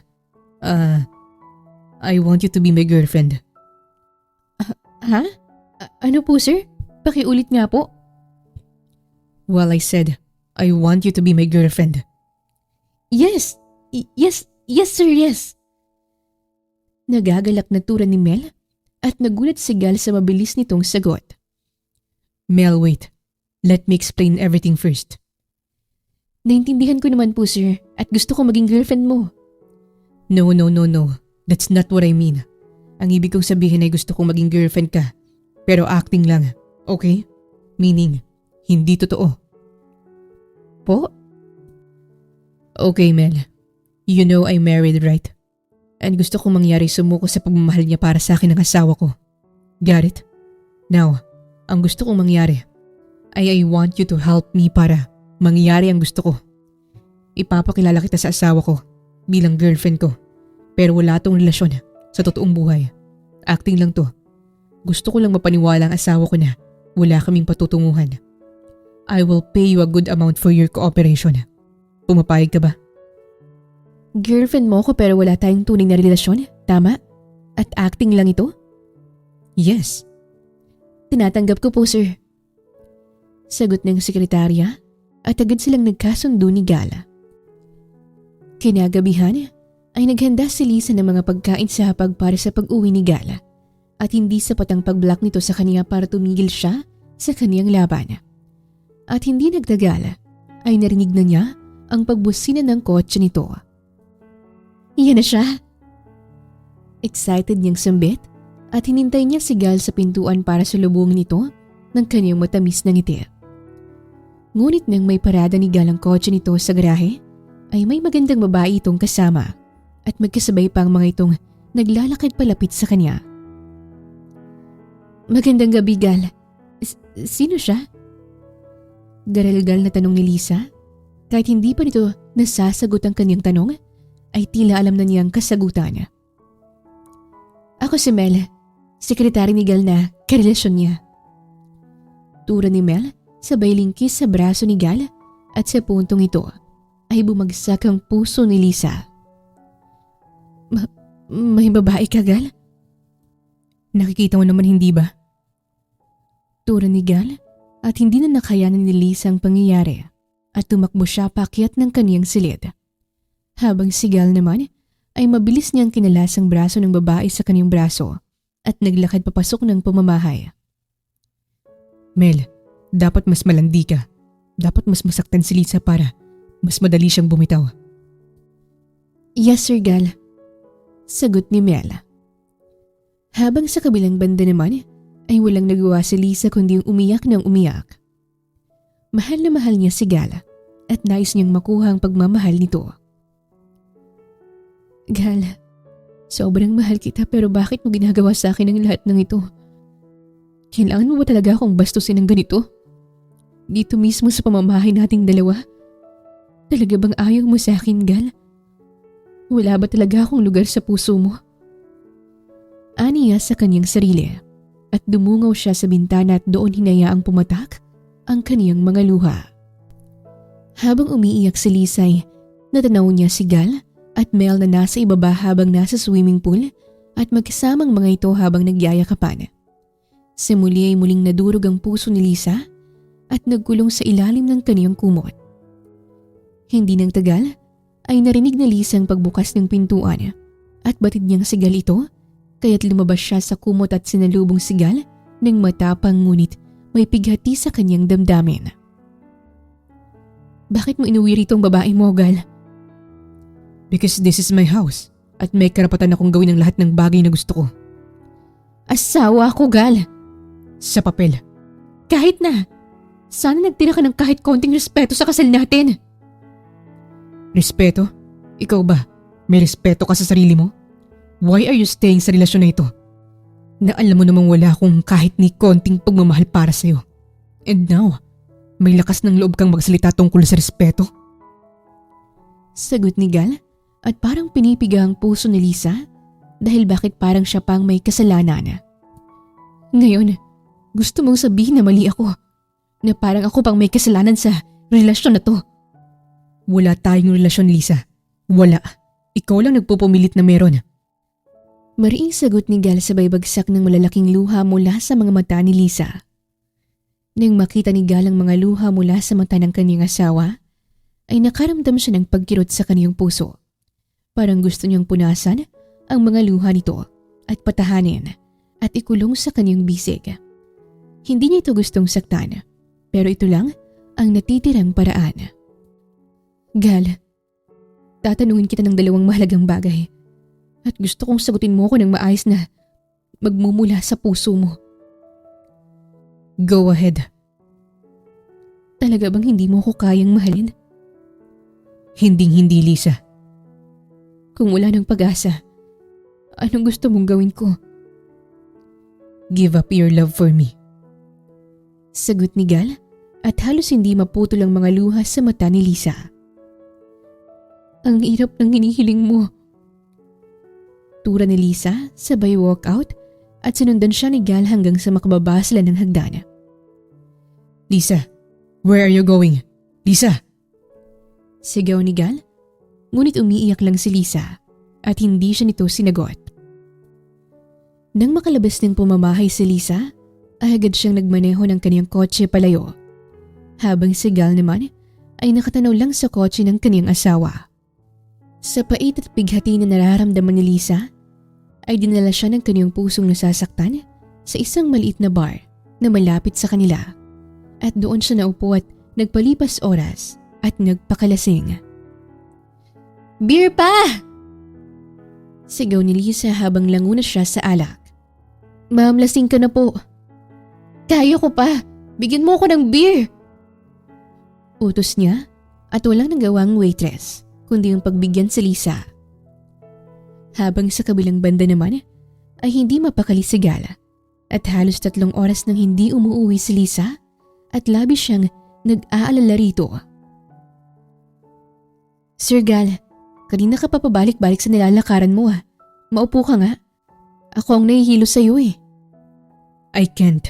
I want you to be my girlfriend. Ha? Ano po, sir? Pakiulit nga po. Well, I said, I want you to be my girlfriend. Yes! Yes, sir, yes! Nagagalak na tura ni Mel at nagulat si Gal sa mabilis nitong sagot. Mel, wait. Let me explain everything first. Naintindihan ko naman po, sir, at gusto ko maging girlfriend mo. No. That's not what I mean. Ang ibig kong sabihin ay gusto kong maging girlfriend ka. Pero acting lang, okay? Meaning, hindi totoo. Po? Okay, Mel. You know I'm married, right? And gusto kong mangyari sumuko sa pagmamahal niya para sa akin ng asawa ko. Got it? Now, ang gusto kong mangyari ay I want you to help me para mangyari ang gusto ko. Ipapakilala kita sa asawa ko bilang girlfriend ko. Pero wala tong relasyon sa totoong buhay. Acting lang to. Gusto ko lang mapaniwala ang asawa ko na wala kaming patutunguhan. I will pay you a good amount for your cooperation. Pumapayag ka ba? Girlfriend mo ko pero wala tayong tunay na relasyon, tama? At acting lang ito? Yes. Tinatanggap ko po, sir. Sagot ng sekretarya at agad silang nagkasundo ni Gala. Kinagabihan ay naghanda si Lisa ng mga pagkain sa hapag para sa pag-uwi ni Gala at hindi sapat ang pag-block nito sa kanya para tumigil siya sa kaniyang laban. At hindi nagtagal ay narinig na niya ang pagbusina ng kotse nito. Iyan na siya! Excited niyang sambit at hinintay niya si Gal sa pintuan para salubungin ito ng kaniyang matamis na ngiti. Ngunit nang may parada ni Gal ang kotse nito sa garahe, ay may magandang babae itong kasama at magkasabay pa ang mga itong naglalakad palapit sa kanya. Magandang gabi, Gal. Sino siya? Garalgal na tanong ni Lisa. Kahit hindi pa nito nasasagot ang kanyang tanong, ay tila alam na niyang kasagutan. Ako si Mel, sekretary ni Gal na karelasyon niya. Tura ni Mel sabay lingkis sa braso ni Gal at sa puntong ito ay bumagsak ang puso ni Lisa. May babae ka, Gal? Nakikita mo naman hindi ba? Tura ni Gal at hindi na nakayanan ni Lisa ang pangyayari at tumakbo siya paakyat ng kaniyang silid. Habang si Gal naman ay mabilis niyang kinalas ang braso ng babae sa kaniyang braso at naglakad papasok ng pamamahay. Mel, dapat mas malandi ka. Dapat mas masaktan si Lisa para mas madali siyang bumitaw. Yes, Sir Gal. Sagot ni Mel. Habang sa kabilang banda naman ay walang nagawa si Lisa kundi yung umiyak ng umiyak. Mahal na mahal niya si Gal at nais niyang makuha ang pagmamahal nito. Gal, Sobrang mahal kita pero bakit mo ginagawa sa akin ang lahat ng ito? Kailangan mo ba talaga akong bastusin ng ganito? Dito mismo sa pamamahay nating dalawa? Talaga bang ayaw mo sa akin, Gal? Wala ba talaga akong lugar sa puso mo? Aniya sa kanyang sarili at dumungaw siya sa bintana at doon hinayaang pumatak ang kaniyang mga luha. Habang umiiyak si Lisay, natanaw niya si Gal at Mel na nasa ibaba habang nasa swimming pool at magkasamang mga ito habang nagyayakapan. Sa muli ay muling nadurog ang puso ni Lisa at nagkulong sa ilalim ng kaniyang kumot. Hindi nang tagal ay narinig ni Lisa ang pagbukas ng pintuan at batid niyang si Gal ito kaya't lumabas siya sa kumot at sinalubong si Gal ng matapang ngunit may pighati sa kanyang damdamin. Bakit mo inuwi rito ang babae mo, Gal? Because this is my house at may karapatan akong gawin ang lahat ng bagay na gusto ko. Asawa ko, Gal. Sa papel. Kahit na. Sana nagtira ka ng kahit konting respeto sa kasal natin. Respeto? Ikaw ba? May respeto ka sa sarili mo? Why are you staying sa relasyon na ito? Na alam mo namang wala akong kahit ni konting pagmamahal para sa'yo. And now, may lakas ng loob kang magsalita tungkol sa respeto? Sagot ni Gal at parang pinipiga ang puso ni Lisa dahil bakit parang siya pang may kasalanan. Ngayon, gusto mong sabihin na mali ako. Na parang ako pang may kasalanan sa relasyon na to. Wala tayong relasyon, Lisa. Wala. Ikaw lang nagpupumilit na meron. Mariing sagot ni Gal sabay bagsak ng malalaking luha mula sa mga mata ni Lisa. Nang makita ni Gal ang mga luha mula sa mata ng kanyang asawa, ay nakaramdam siya ng pagkirot sa kanyang puso. Parang gusto niyang punasan ang mga luha nito at patahanin at ikulong sa kanyang bisig. Hindi niya ito gustong saktan, pero ito lang ang natitirang paraan. Gal, tatanungin kita ng dalawang mahalagang bagay at gusto kong sagutin mo ko ng maayos na magmumula sa puso mo. Go ahead. Talaga bang hindi mo ko kayang mahalin? Hinding-hindi, Lisa. Kung wala ng pag-asa, anong gusto mong gawin ko? Give up your love for me. Sagot ni Gal at halos hindi maputol ang mga luha sa mata ni Lisa. Ang hirap ng hinihiling mo. Tura ni Lisa sabay walk out at sinundan siya ni Gal hanggang sa makababa sila ng hagdan. Lisa, where are you going? Lisa! Sigaw ni Gal, ngunit umiiyak lang si Lisa at hindi siya nito sinagot. Nang makalabas ng pumamahay si Lisa, ay agad siyang nagmaneho ng kaniyang kotse palayo. Habang si Gal naman ay nakatanaw lang sa kotse ng kaniyang asawa. Sa pait at bighati na nararamdaman ni Lisa, ay dinala siya ng kaniyang pusong nasasaktan sa isang maliit na bar na malapit sa kanila. At doon siya naupo at nagpalipas oras at nagpakalasing. Beer pa! Sigaw ni Lisa habang languna siya sa alak. Ma'am, lasing ka na po. Kaya ko pa. Bigyan mo ako ng beer. Utos niya at walang nagawang waitress kundi yung pagbigyan si Lisa. Habang sa kabilang banda naman ay hindi mapakali si Gal at halos 3 oras nang hindi umuuwi si Lisa at labis siyang nag-aalala rito. Sir Gal, kanina ka pa pabalik-balik sa nilalakaran mo ah. Maupo ka nga. Ako ang nahihilo sa'yo eh. I can't.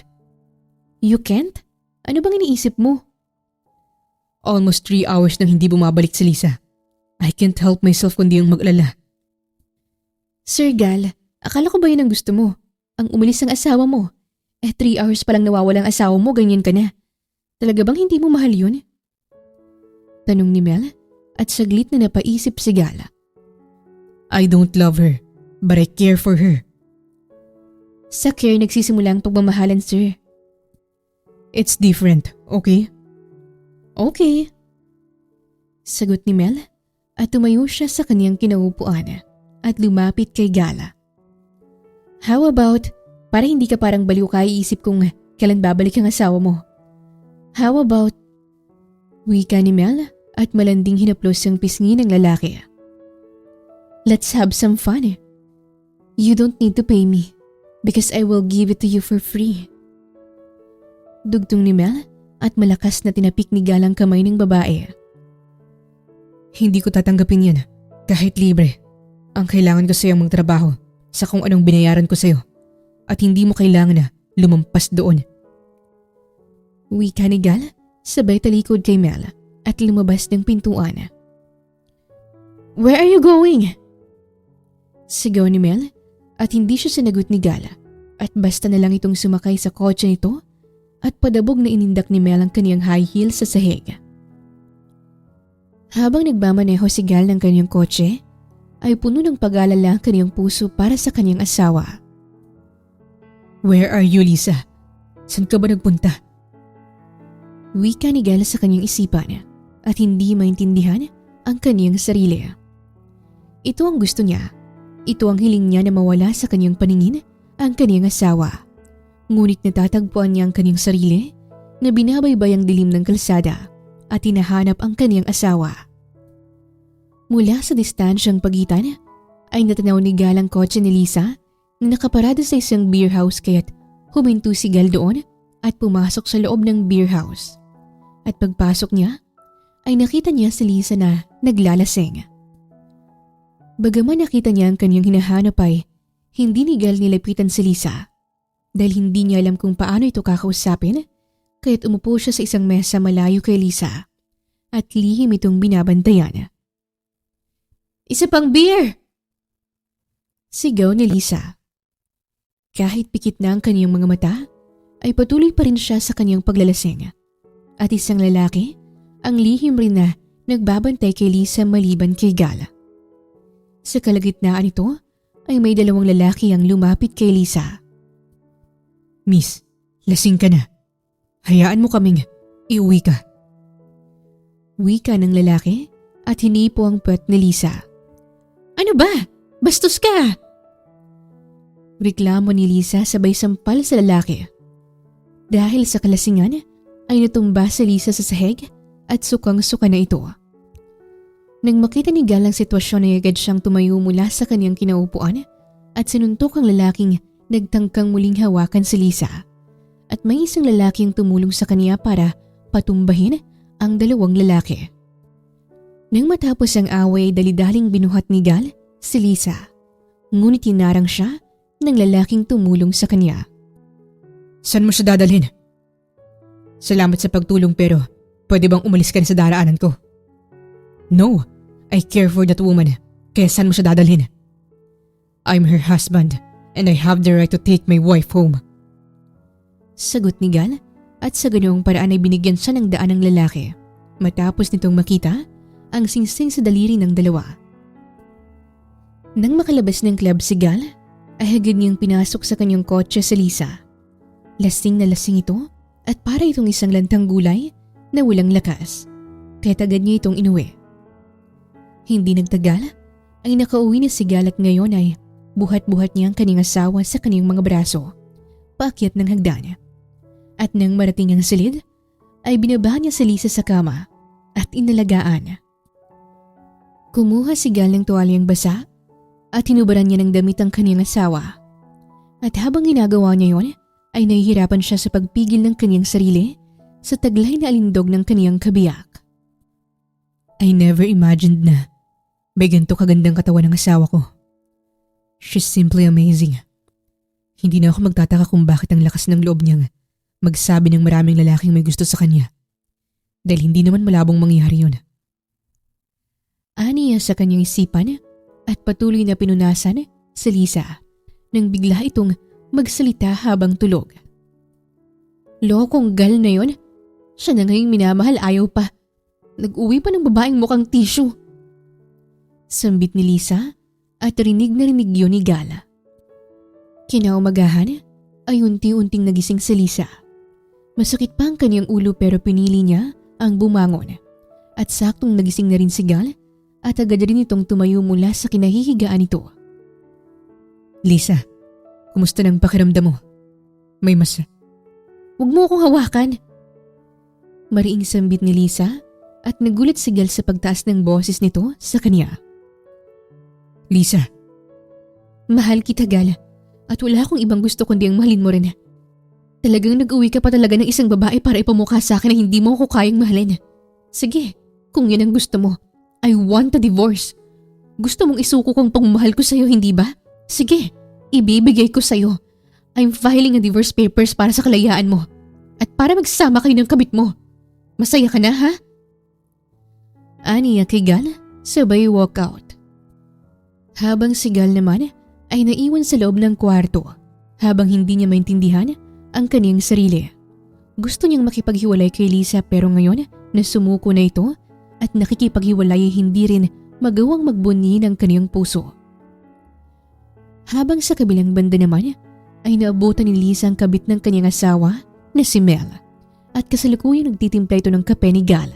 You can't? Ano bang iniisip mo? Almost 3 hours nang hindi bumabalik si Lisa. I can't help myself kundi yung mag-alala. Sir Gal, akala ko ba yun ang gusto mo? Ang umalis ng asawa mo. 3 hours pa lang nawawala ang asawa mo, ganyan ka na. Talaga bang hindi mo mahal yun? Tanong ni Mel at saglit na napaisip si Gal. I don't love her, but I care for her. Sa care nagsisimula ang pagmamahalan, sir. It's different, okay? Okay. Sagot ni Mel at tumayo siya sa kaniyang kinaupuan at lumapit kay Gala. How about, para hindi ka parang baliw ka iisip kung kailan babalik ang asawa mo? How about, wika ni Mel at malanding hinaplos ang pisngi ng lalaki. Let's have some fun. You don't need to pay me because I will give it to you for free. Dugtong ni Mel at malakas na tinapik ni Gal ang kamay ng babae. Hindi ko tatanggapin yan, kahit libre. Ang kailangan ko sa'yo magtrabaho sa kung anong binayaran ko sa'yo at hindi mo kailangan na lumampas doon. Wika ni Gal sabay talikod kay Mel at lumabas ng pintuan. Where are you going? Sigaw ni Mel at hindi siya sinagot ni Gal at basta na lang itong sumakay sa kotse nito at padabog na inindak ni Mel ang kaniyang high heel sa sahig. Habang nagmamaneho si Gal ng kaniyang kotse, ay puno ng pag-alala ang kaniyang puso para sa kaniyang asawa. Where are you, Lisa? Saan ka ba nagpunta? Wika ni Gal sa kaniyang isipan at hindi maintindihan ang kaniyang sarili. Ito ang gusto niya. Ito ang hiling niya na mawala sa kaniyang paningin ang kaniyang asawa. Ngunit natatagpuan niya ang kaniyang sarili na binabaybay ang dilim ng kalsada at hinahanap ang kaniyang asawa. Mula sa distansyang pagitan ay natanaw ni Gal ang kotse ni Lisa na nakaparada sa isang beer house kaya't huminto si Gal doon at pumasok sa loob ng beer house. At pagpasok niya ay nakita niya si Lisa na naglalasing. Bagaman nakita niya ang kanyang hinahanap ay hindi ni Gal nilapitan si Lisa dahil hindi niya alam kung paano ito kakausapin kaya't umupo siya sa isang mesa malayo kay Lisa at lihim itong binabantayan. Isa pang beer! Sigaw ni Lisa. Kahit pikit na ang kanyang mga mata ay patuloy pa rin siya sa kanyang paglalasing at isang lalaki ang lihim rin na nagbabantay kay Lisa maliban kay Gal. Sa kalagitnaan nito ay may dalawang lalaki ang lumapit kay Lisa. Miss, lasing ka na. Hayaan mo kaming iuwi ka. Wika ng lalaki at hinipo ang puwet ni Lisa. Ano ba? Bastos ka! Reklamo ni Lisa sabay sampal sa lalaki. Dahil sa kalasingan ay natumba si Lisa sa sahig at sukang-suka na ito. Nang makita ni Gal ang sitwasyon ay agad siyang tumayo mula sa kanyang kinaupuan at sinuntok ang lalaking nagtangkang muling hawakan si Lisa at may isang lalaking tumulong sa kanya para patumbahin ang dalawang lalaki. Nang matapos ang away ay dali-daling binuhat ni Gal si Lisa ngunit hinarang siya ng lalaking tumulong sa kanya. Saan mo siya dadalhin? Salamat sa pagtulong pero pwede bang umalis ka na sa daraanan ko? No, I care for that woman, kaya saan mo siya dadalhin? I'm her husband and I have the right to take my wife home. Sagot ni Gal at sa ganoong paraan ay binigyan siya ng daan ng lalaki matapos nitong makita ang singsing sa daliri ng dalawa. Nang makalabas ng club si Gal ay agad niyang pinasok sa kanyang kotse si Lisa. Lasing na lasing ito at para itong isang lantang gulay na walang lakas kaya agad niya itong inuwi. Hindi nagtagal ay nakauwi na si Gal at ngayon ay buhat-buhat niya ang kanyang asawa sa kanyang mga braso paakyat ng hagdan. At nang marating ang silid ay binaba niya si Lisa sa kama at inalagaan. Kumuha si Gal ng tuwalyang basa at hinubaran niya ng damit ang kanyang asawa. At habang ginagawa niya yon ay nahihirapan siya sa pagpigil ng kanyang sarili sa taglay na alindog ng kanyang kabiyak. I never imagined na may ganito kagandang katawan ng asawa ko. She's simply amazing. Hindi na ako magtataka kung bakit ang lakas ng loob niyang magsabi ng maraming lalaking may gusto sa kanya. Dahil hindi naman malabong mangyari yun. Aniya sa kanyang isipan at patuloy na pinunasan si Lisa nang bigla itong magsalita habang tulog. Lokong Gal na yon, siya na ngayong minamahal ayaw pa. Nag-uwi pa ng babaeng mukhang tissue. Sambit ni Lisa at rinig na rinig yun ni Gal. Kinaumagahan ay unti-unting nagising si Lisa. Masakit pa ang kanyang ulo pero pinili niya ang bumangon. At saktong nagising na rin si Gal at agad rin itong tumayo mula sa kinahihigaan nito. Lisa, kumusta ng pakiramdam mo? May mas... Huwag mo akong hawakan. Mariing sambit ni Lisa at nagulat si Gal sa pagtaas ng boses nito sa kanya. Lisa, Mahal kita, Gal. At wala akong ibang gusto kundi ang mahalin mo rin. Talagang nag-uwi ka pa talaga ng isang babae para ipamukha sa akin na hindi mo ako kayang mahalin. Sige, kung yun ang gusto mo. I want a divorce. Gusto mong isuko kong pagmamahal ko sa'yo, hindi ba? Sige, ibibigay ko sa'yo. I'm filing a divorce papers para sa kalayaan mo. At para magsama kayo ng kabit mo. Masaya ka na, ha? Aniya kay Gal, sabay walk out. Habang si Gal naman ay naiwan sa loob ng kwarto habang hindi niya maintindihan ang kaniyang sarili. Gusto niyang makipaghiwalay kay Lisa pero ngayon na sumuko na ito at nakikipaghiwalay ay hindi rin magawang magbunyi ng kaniyang puso. Habang sa kabilang banda naman ay naabutan ni Lisa ang kabit ng kaniyang asawa na si Mel at kasalukuyang nagtitimpla ito ng kape ni Gal.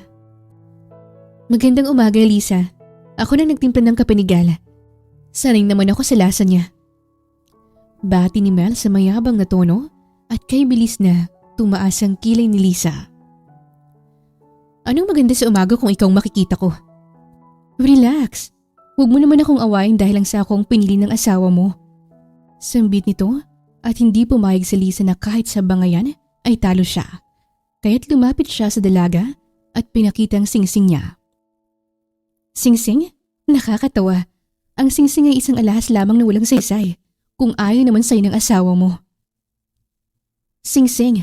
Magandang umaga, Lisa. Ako na nagtimpla ng kape ni Gal. Sanay naman ako sa lasa niya. Bati ni Mel sa mayabang na tono at kay bilis na tumaas ang kilay ni Lisa. Anong maganda sa umaga kung ikaw makikita ko? Relax. Huwag mo naman akong awayin dahil lang sa akong pinili ng asawa mo. Sambit nito at hindi pumayag si Lisa na kahit sa bangayan ay talo siya. Kaya't lumapit siya sa dalaga at pinakita ang singsing niya. Singsing? Nakakatawa. Ang singsing ay isang alahas lamang na walang saysay kung ayaw naman sa'yo ng asawa mo. Singsing,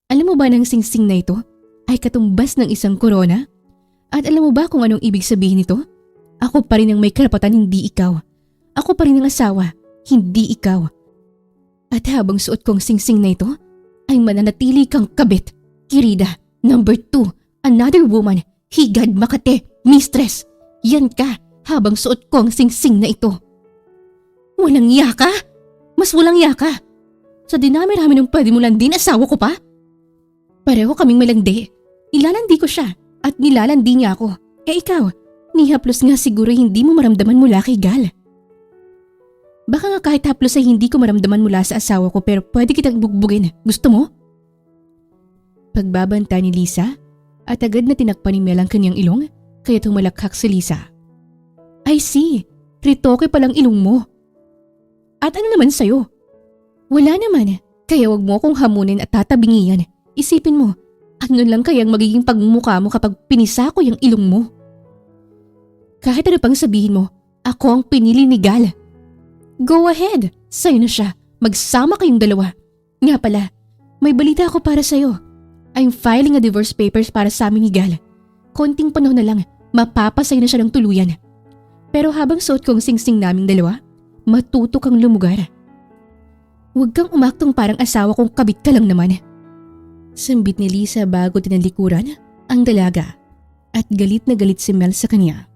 alam mo ba na ang singsing na ito ay katumbas ng isang korona? At alam mo ba kung anong ibig sabihin nito? Ako pa rin ang may karapatan, hindi ikaw. Ako pa rin ang asawa, hindi ikaw. At habang suot kong singsing na ito, ay mananatili kang kabit. Kirida, number 2, another woman, higad makate, mistress. Yan ka habang suot ko ang singsing na ito. Walang iya ka? Mas walang iya ka. Sa dinami-rami ng pwede mo lang din, asawa ko pa? Pareho kaming malandi. Nilalandi ko siya at nilalandi niya ako. Eh ikaw, ni haplos nga siguro hindi mo maramdaman mula kay Gal. Baka nga kahit haplos ay hindi ko maramdaman mula sa asawa ko pero pwede kitang bugbugin. Gusto mo? Pagbabanta ni Lisa at agad na tinakpan ni Mel ang kanyang ilong kaya tumalakhak si Lisa. I see, ritoke palang ilong mo. At ano naman sa'yo? Wala naman, kaya wag mo akong hamunin at tatabingian. Isipin mo, ano lang kayang magiging pagmumukha mo kapag pinisa ko yung ilong mo? Kahit ano pang sabihin mo, ako ang pinili ni Gal. Go ahead, sa'yo na siya. Magsama kayong dalawa. Nga pala, may balita ako para sa'yo. I'm filing a divorce papers para sa amin ni Gal. Konting panahon na lang, mapapasay na siya ng tuluyan. Pero habang suot ko ang singsing naming dalawa, matuto kang lumugar. Huwag kang umaktong parang asawa kong kabit ka lang naman. Sambit ni Lisa bago tinalikuran ang dalaga at galit na galit si Mel sa kanya.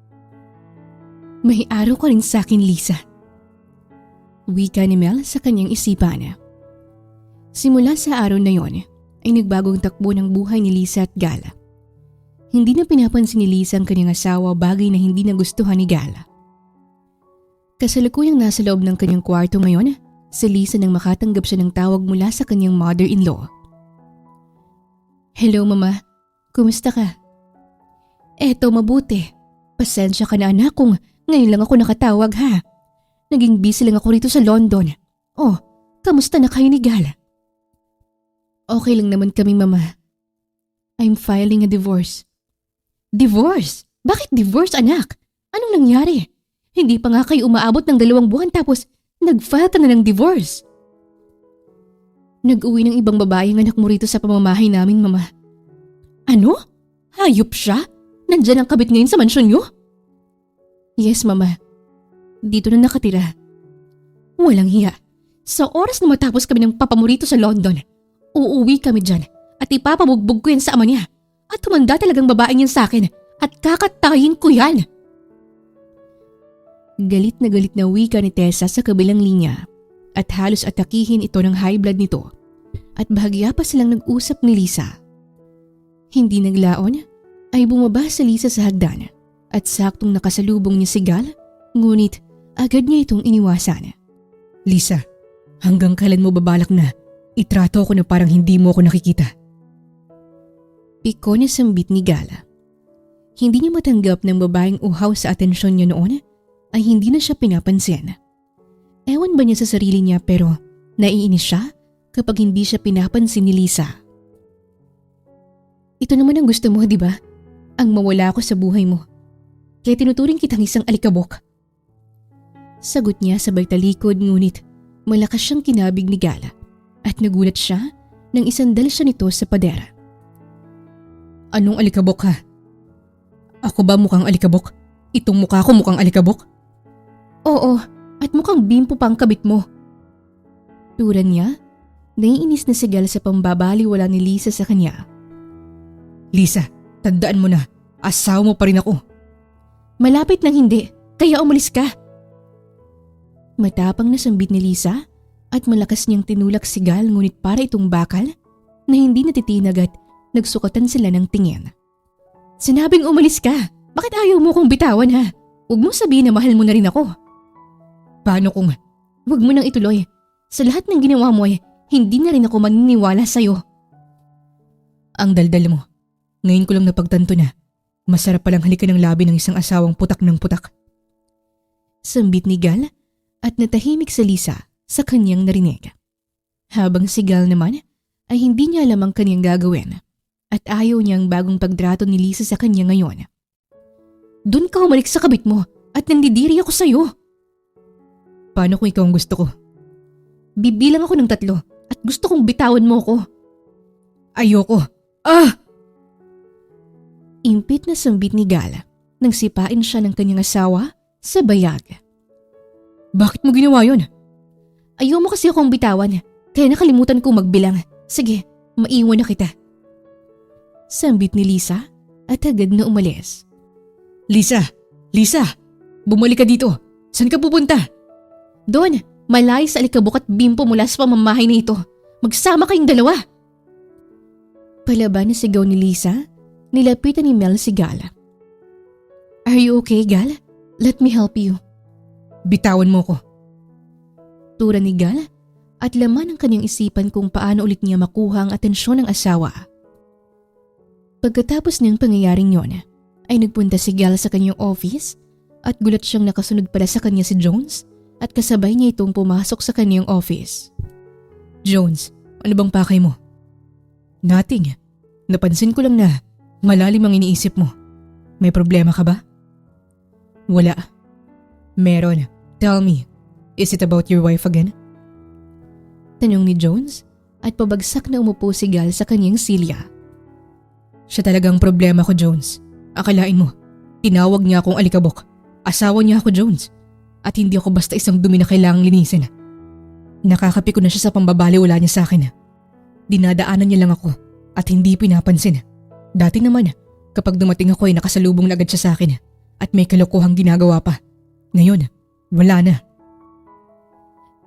May araw ka rin sa akin, Lisa. Wika ni Mel sa kanyang isipan. Simula sa araw na yon ay nagbagong takbo ng buhay ni Lisa at Gal. Hindi na pinapansin ni Lisa ang kanyang asawa, bagay na hindi nagustuhan ni Gal. Kasalukuyang nasa loob ng kanyang kwarto ngayon, si Lisa nang makatanggap siya ng tawag mula sa kanyang mother-in-law. Hello, Mama. Kumusta ka? Eto, mabuti. Pasensya ka na, anak, kung ngayon lang ako nakatawag, ha? Naging busy lang ako rito sa London. Oh, kamusta na kayo ni Gal? Okay lang naman kami, Mama. I'm filing a divorce. Divorce? Bakit divorce, anak? Anong nangyari? Hindi pa nga kayo umaabot ng 2 buwan tapos nag-file ka na ng divorce. Nag-uwi ng ibang babae ang anak mo rito sa pamamahay namin, Mama. Ano? Hayop siya? Nandyan ang kabit ngayon sa mansyon niyo? Yes, Mama. Dito na nakatira. Walang hiya. Sa oras na matapos kami ng papa mo rito sa London, uuwi kami dyan at ipapabugbog ko yan sa ama niya. At tumanda talagang babaeng yan sa akin at kakatayin ko yan. Galit na wika ni Tessa sa kabilang linya at halos atakihin ito ng high blood nito at bahagya pa silang nag-usap ni Lisa. Hindi naglaon ay bumaba si Lisa sa hagdan at saktong nakasalubong niya si Gal, ngunit agad niya itong iniwasan. Lisa, hanggang kailan mo babalak na itrato ko na parang hindi mo ako nakikita? Piko niya sambit ni Gala. Hindi niya matanggap ng babaeng uhaw sa atensyon niya noon ay hindi na siya pinapansin. Ewan ba niya sa sarili niya pero naiinis siya kapag hindi siya pinapansin ni Lisa. Ito naman ang gusto mo, di ba? Ang mawala ako sa buhay mo. Kaya tinuturing kitang isang alikabok. Sagot niya sabay talikod ngunit malakas siyang kinabig ni Gala at nagulat siya nang isandal siya nito sa padera. Anong alikabok ha? Ako ba mukhang alikabok? Itong mukha ko mukhang alikabok? Oo, at mukhang bimpo pa ang kabit mo. Turan niya, naiinis na si Gala sa pambabaliwala ni Lisa sa kanya. Lisa, tandaan mo na, asawa mo pa rin ako. Malapit lang hindi, kaya umalis ka. Matapang na sambit ni Lisa at malakas niyang tinulak si Gal ngunit para itong bakal na hindi natitinag at nagsukatan sila ng tingin. Sinabing umalis ka, bakit ayaw mo kong bitawan ha? Huwag mo sabihin na mahal mo na rin ako. Paano kung… Huwag mo nang ituloy. Sa lahat ng ginawa mo hindi na rin ako maniniwala sa'yo. Ang daldal mo. Ngayon ko lang napagtanto na masarap palang halikan ng labi ng isang asawang putak ng putak. Sambit ni Gal at natahimik sa Lisa sa kanyang narinig. Habang si Gal naman ay hindi niya alam ang kanyang gagawin at ayaw niyang bagong pagtrato ni Lisa sa kanya ngayon. Doon ka humalik sa kabit mo at nandidiri ako sa'yo. Paano kung ikaw ang gusto ko? Bibilang ako ng 3 at gusto kong bitawan mo ko. Ayoko. Ah! Impit na sambit ni Gal nang sipain siya ng kanyang asawa sa bayag. Bakit mo ginawa yun? Ayaw mo kasi akong bitawan kaya nakalimutan kong magbilang. Sige, maiwan na kita. Sambit ni Lisa at agad na umalis. Lisa! Lisa! Bumalik ka dito! Saan ka pupunta? Doon, malayo sa alikabok at bimpo mula sa pamamahay na ito. Magsama kayong dalawa! Palaban na sigaw ni Lisa, nilapitan ni Mel si Gal. Are you okay, Gal? Let me help you. Bitawan mo ko. Tura ni Gal at laman ng kanyang isipan kung paano ulit niya makuha ang atensyon ng asawa. Pagkatapos ng pangyayaring yon, ay nagpunta si Gal sa kanyang office at gulat siyang nakasunod pala sa kanya si Jones at kasabay niya itong pumasok sa kanyang office. Jones, ano bang pakay mo? Nothing. Napansin ko lang na malalim ang iniisip mo. May problema ka ba? Wala. Meron. Tell me, is it about your wife again? Tanong ni Jones at pabagsak na umupo si Gal sa kanyang silya. Siya talagang problema ko, Jones. Akalain mo, tinawag niya akong alikabok. Asawa niya ako, Jones. At hindi ako basta isang dumi na kailangang linisin. Nakakapi ko na siya sa pambabaliwala niya sa akin. Dinadaanan niya lang ako at hindi pinapansin. Dati naman, kapag dumating ako ay nakasalubong na agad siya sa akin at may kalokohang ginagawa pa. Ngayon, wala na.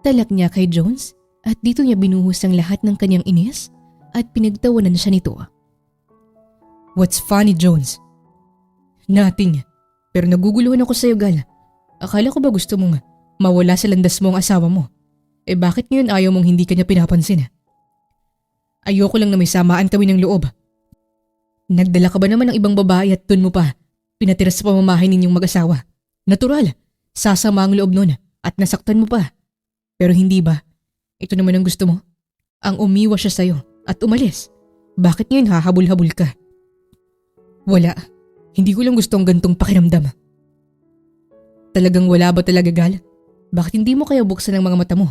Talak niya kay Jones at dito niya binuhos ang lahat ng kanyang inis at pinagtawanan siya nito. What's funny, Jones? Nothing. Pero naguguluhan ako sa'yo, Gal. Akala ko ba gusto mong mawala sa landas mo ang asawa mo? Eh bakit ngayon ayaw mong hindi kanya pinapansin? Ayoko lang na may samaan kami ng loob. Nagdala ka ba naman ng ibang babae at dun mo pa pinatira sa pamamahay ninyong mag-asawa? Natural, sasama ang loob nun at nasaktan mo pa. Pero hindi ba? Ito naman ang gusto mo? Ang umiwas siya sa'yo at umalis. Bakit ngayon hahabol-habol ka? Wala. Hindi ko lang gusto ang gantong pakiramdam. Talagang wala ba talaga, Gal? Bakit hindi mo kaya buksan ang mga mata mo?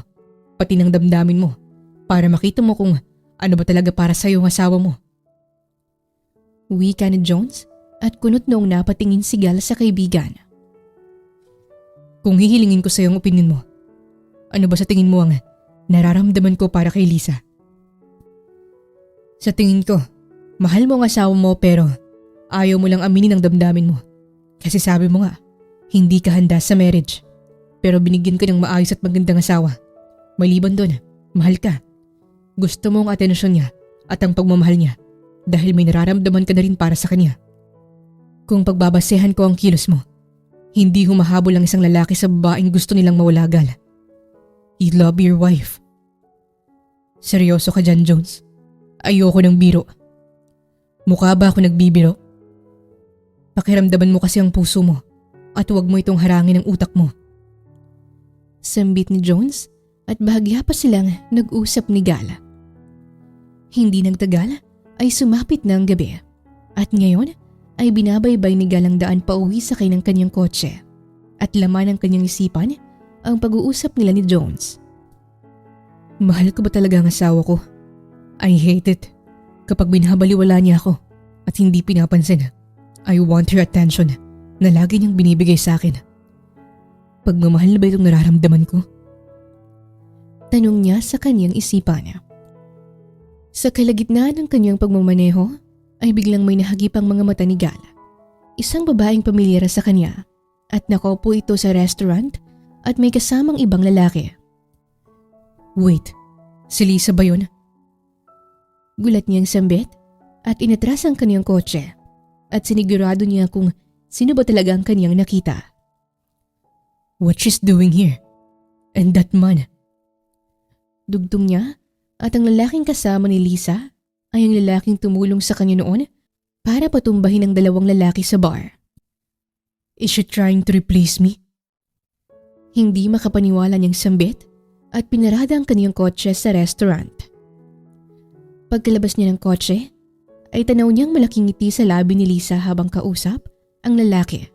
Pati ng damdamin mo para makita mo kung ano ba talaga para sa'yo ang asawa mo? Wika ni Jones at kunot noong napatingin si Gal sa kaibigan. Kung hihilingin ko sa'yo ang opinion mo, ano ba sa tingin mo ang nararamdaman ko para kay Lisa? Sa tingin ko, mahal mo ang asawa mo pero ayaw mo lang aminin ang damdamin mo. Kasi sabi mo nga, hindi ka handa sa marriage. Pero binigyan ka ng maayos at magandang asawa. Maliban doon, mahal ka. Gusto mo ang atensyon niya at ang pagmamahal niya dahil may nararamdaman ka na rin para sa kanya. Kung pagbabasehan ko ang kilos mo, hindi humahabol ang isang lalaki sa babaeng gusto nilang mawala, Gal. You love your wife. Seryoso ka dyan, Jones? Ayoko ng biro. Mukha ba ako nagbibiro? Pakiramdaman mo kasi ang puso mo at huwag mo itong harangin ng utak mo. Sambit ni Jones at bahagya pa silang nag-usap ni Gal. Hindi nagtagal ay sumapit na ang gabi at ngayon ay binabaybay ni Gal ang daan pauwi sakay ng kanyang kotse at laman ng kanyang isipan ang pag-uusap nila ni Jones. Mahal ko ba talaga ang asawa ko? I hate it. Kapag binabaliwala niya ako at hindi pinapansin, I want her attention na lagi niyang binibigay sa akin. Pagmamahal na ba itong nararamdaman ko? Tanong niya sa kanyang isipan. Sa kalagitnaan ng kanyang pagmamaneho ay biglang may nahagipang mga mata ni Gal. Isang babaeng pamilyar sa kanya at nakaupo ito sa restaurant at may kasamang ibang lalaki. Wait, si Lisa ba yun? Gulat niyang sambit at inatras ang kanyang kotse at sinigurado niya kung sino ba talaga ang kanyang nakita. What she's doing here? And that man? Dugtong niya at ang lalaking kasama ni Lisa ay ang lalaking tumulong sa kanya noon para patumbahin ang dalawang lalaki sa bar. Is she trying to replace me? Hindi makapaniwala niyang sambit at pinarada ang kanyang kotse sa restaurant. Pagkalabas niya ng kotse, ay tanaw niyang malaking ngiti sa labi ni Lisa habang kausap ang lalaki.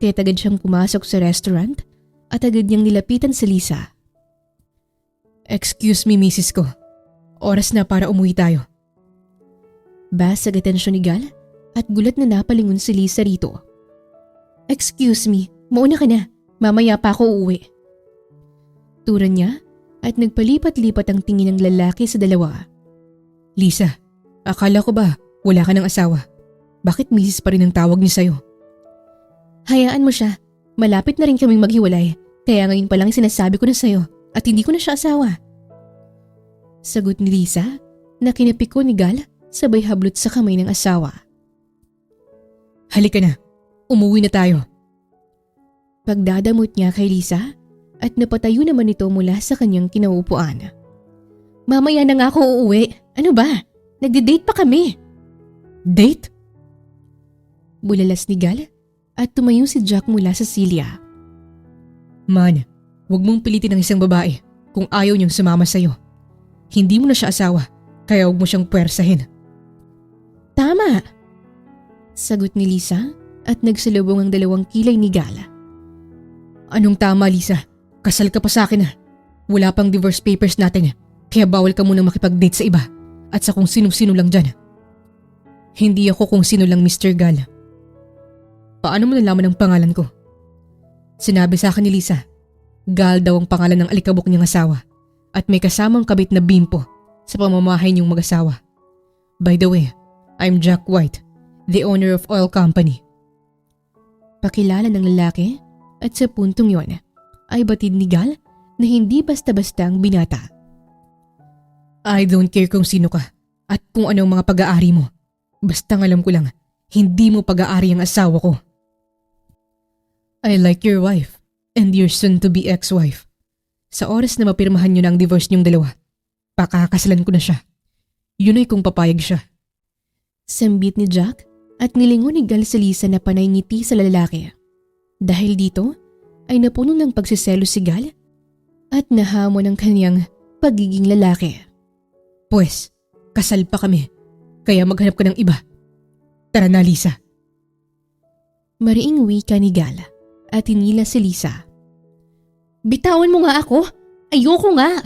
Kaya agad siyang pumasok sa restaurant at agad niyang nilapitan si Lisa. Excuse me, misis ko. Oras na para umuwi tayo. Basag atensyon ni Gal at gulat na napalingon si Lisa rito. Excuse me, mauna ka na. Mamaya pa ako uuwi. Turan niya at nagpalipat-lipat ang tingin ng lalaki sa dalawa. Lisa, akala ko ba wala ka ng asawa? Bakit misis pa rin ang tawag niya sa'yo? Hayaan mo siya. Malapit na rin kaming maghiwalay. Kaya ngayon pa lang sinasabi ko na sa'yo at hindi ko na siya asawa. Sagot ni Lisa na kinapiko ni Gal sabay hablot sa kamay ng asawa. Halika na, umuwi na tayo. Pagdadamot niya kay Lisa at napatayo naman ito mula sa kanyang kinaupuan. Mamaya na nga ako uuwi. Ano ba? Nagde-date pa kami. Date? Bulalas ni Gal at tumayo si Jack mula sa silya. Man, huwag mong pilitin ang isang babae kung ayaw niyang sumama sa'yo. Hindi mo na siya asawa, kaya huwag mo siyang puwersahin. Tama! Sagot ni Lisa at nagsalubong ang dalawang kilay ni Gal. Anong tama, Lisa? Kasal ka pa sa akin. Wala pang divorce papers natin, kaya bawal ka munang makipag-date sa iba at sa kung sino-sino lang dyan. Hindi ako kung sino lang, Mr. Gal. Paano mo nalaman ang pangalan ko? Sinabi sa akin ni Lisa, Gal daw ang pangalan ng alikabok niyang asawa at may kasamang kabit na bimpo sa pamamahay niyong mag-asawa. By the way, I'm Jack White, the owner of oil company. Pakilala ng lalaki at sa puntong yon ay batid ni Gal na hindi basta-basta ang binata. I don't care kung sino ka at kung anong mga pag-aari mo. Basta alam ko lang, hindi mo pag-aari ang asawa ko. I like your wife and your soon-to-be ex-wife. Sa oras na mapirmahan niyo na ang divorce niyong dalawa, pakakasalan ko na siya. Yun ay kung papayag siya. Sambit ni Jack at nilingon ni Gal sa Lisa na panay ngiti sa lalaki. Dahil dito ay napuno ng pagsiselo si Gal at nahamon ang kanyang pagiging lalaki. Pues, kasal pa kami, kaya maghanap ka ng iba. Tara na, Lisa. Mariing wika ni Gal at hinila si Lisa. Bitawan mo nga ako! Ayoko nga!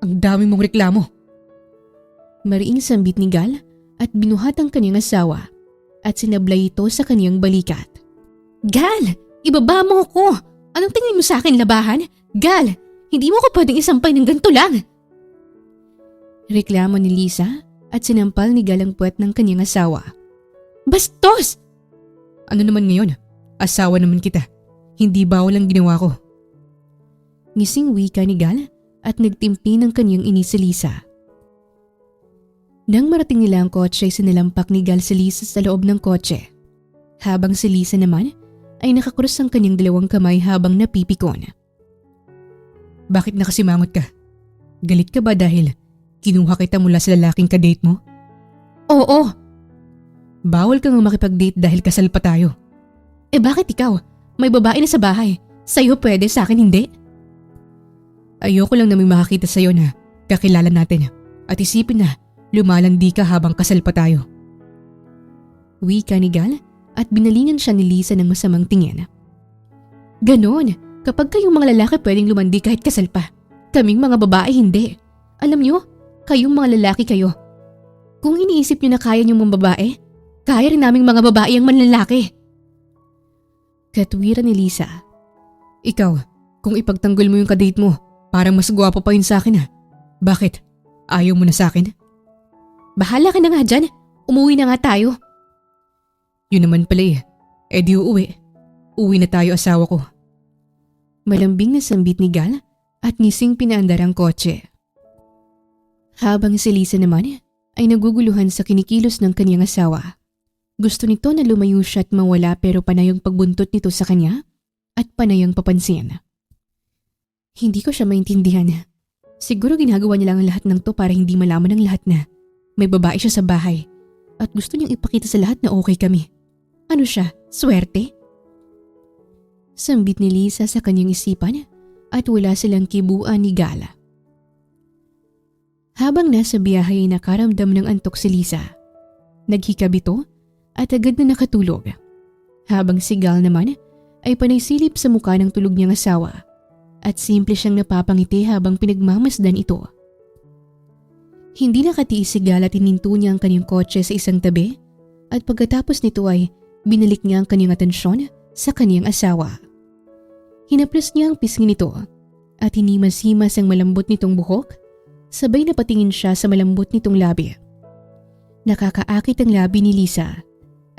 Ang dami mong reklamo. Mariing sambit ni Gal at binuhat ang kanyang asawa at sinablay ito sa kanyang balikat. Gal! Ibaba mo ako! Anong tingin mo sa akin, labahan? Gal! Hindi mo ko pwedeng isampay ng ganito lang! Reklamo ni Lisa at sinampal ni Gal ang puwet ng kanyang asawa. Bastos! Ano naman ngayon? Asawa naman kita. Hindi bawal ang ginawa ko. Ngising wika ni Gal at nagtimpi ng kanyang ini si Lisa. Nang marating nila ang kotse, sinalampak ni Gal si Lisa sa loob ng kotse. Habang si Lisa naman ay nakakrus ang kanyang dalawang kamay habang napipikon. Bakit nakasimangot ka? Galit ka ba dahil kinuha kita mula sa lalaking kadate mo? Oo. Bawal kang makipag-date dahil kasal pa tayo. Eh bakit ikaw? May babae na sa bahay. Sa'yo pwede, sa akin hindi? Ayoko lang na may makakita sa'yo na kakilala natin at isipin na lumalandi ka habang kasal pa tayo. Wika ni Gal at binalingan siya ni Lisa ng masamang tingin. Ganon, kapag kayong mga lalaki pwedeng lumandi kahit kasal pa. Kaming mga babae hindi. Alam nyo, kayong mga lalaki kayo. Kung iniisip nyo na kaya nyong mga babae, kaya rin naming mga babae ang manlalaki. Katwiran ni Lisa. Ikaw, kung ipagtanggol mo yung kadate mo, parang mas gwapo pa yun sa akin Bakit? Ayaw mo na sa akin? Bahala ka na nga dyan. Umuwi na nga tayo. Yun naman pala di uuwi. Uwi na tayo asawa ko. Malambing na sambit ni Gal at ngising pinaandar ang kotse. Habang si Lisa naman ay naguguluhan sa kinikilos ng kanyang asawa. Gusto nito na lumayo siya at mawala pero panay ang pagbuntot nito sa kanya at panay ang papansin. Hindi ko siya maintindihan. Siguro ginagawa niya lang ang lahat ng to para hindi malaman ng lahat na may babae siya sa bahay at gusto niyang ipakita sa lahat na okay kami. Ano siya? Swerte? Sambit ni Lisa sa kanyang isipan at wala silang kibuan ni Gala. Habang nasa biyahe ay nakaramdam ng antok si Lisa. Naghikab ito at agad na nakatulog. Habang si Gal naman ay panaysilip sa mukha ng tulog niyang asawa at simple siyang napapangiti habang pinagmamasdan ito. Hindi nakatiis si Gal at hininto niya ang kanyang kotse sa isang tabi at pagkatapos nito ay binalik niya ang kanyang atensyon sa kanyang asawa. Hinaplas niya ang pisngi nito at hinimas-himas ang malambot nitong buhok, sabay na patingin siya sa malambot nitong labi. Nakakaakit ang labi ni Lisa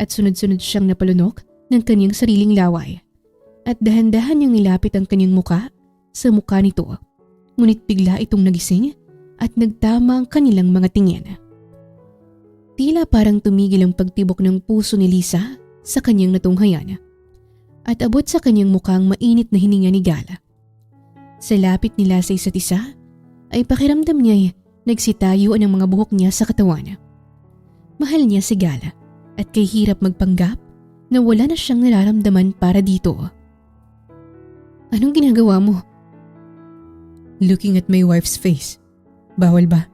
at sunod-sunod siyang napalunok ng kanyang sariling laway at dahan-dahan niyang nilapit ang kanyang muka sa mukha nito, ngunit bigla itong nagising at nagtama ang kanilang mga tingin. Tila parang tumigil ang pagtibok ng puso ni Lisa sa kanyang natunghayan at abot sa kanyang mukhang mainit na hininga ni Gala. Sa lapit nila sa isa't isa ay pakiramdam niya'y nagsitayuan ang mga buhok niya sa katawan. Mahal niya si Gala at kay hirap magpanggap na wala na siyang nararamdaman para dito. Anong ginagawa mo? Looking at my wife's face. Bawal ba?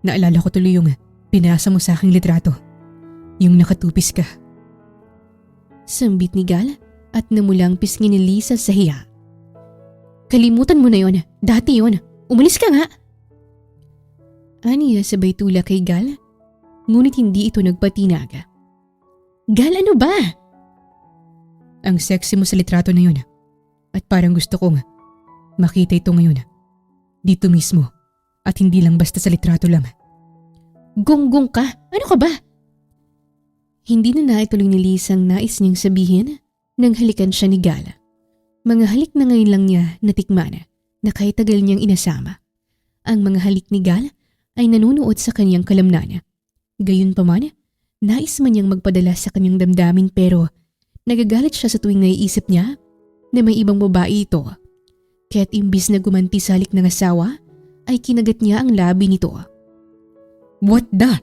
Naalala ko tuloy yung pinasa mo sa aking litrato. Yung nakatupis ka. Sambit ni Gal at namulang pisngi ni Lisa sa hiya. Kalimutan mo na yon. Dati yon. Umalis ka nga. Aniya sabay tula kay Gal, ngunit hindi ito nagpatinag. Gal, ano ba? Ang sexy mo sa litrato na yun. At parang gusto kong makita ito ngayon. Dito mismo. At hindi lang basta sa litrato lang. Gonggong ka? Ano ka ba? Hindi na naituloy ni Lisa ang nais niyang sabihin nang halikan siya ni Gala. Mga halik na ngayon lang niya natikman na kahit tagal niyang inasama. Ang mga halik ni Gal ay nanunuot sa kanyang kalamnan. Gayunpaman, nais man niyang magpadala sa kanyang damdamin pero nagagalit siya sa tuwing naiisip niya na may ibang babae ito. Kaya't imbis na gumanti sa halik ng asawa, ay kinagat niya ang labi nito. What the?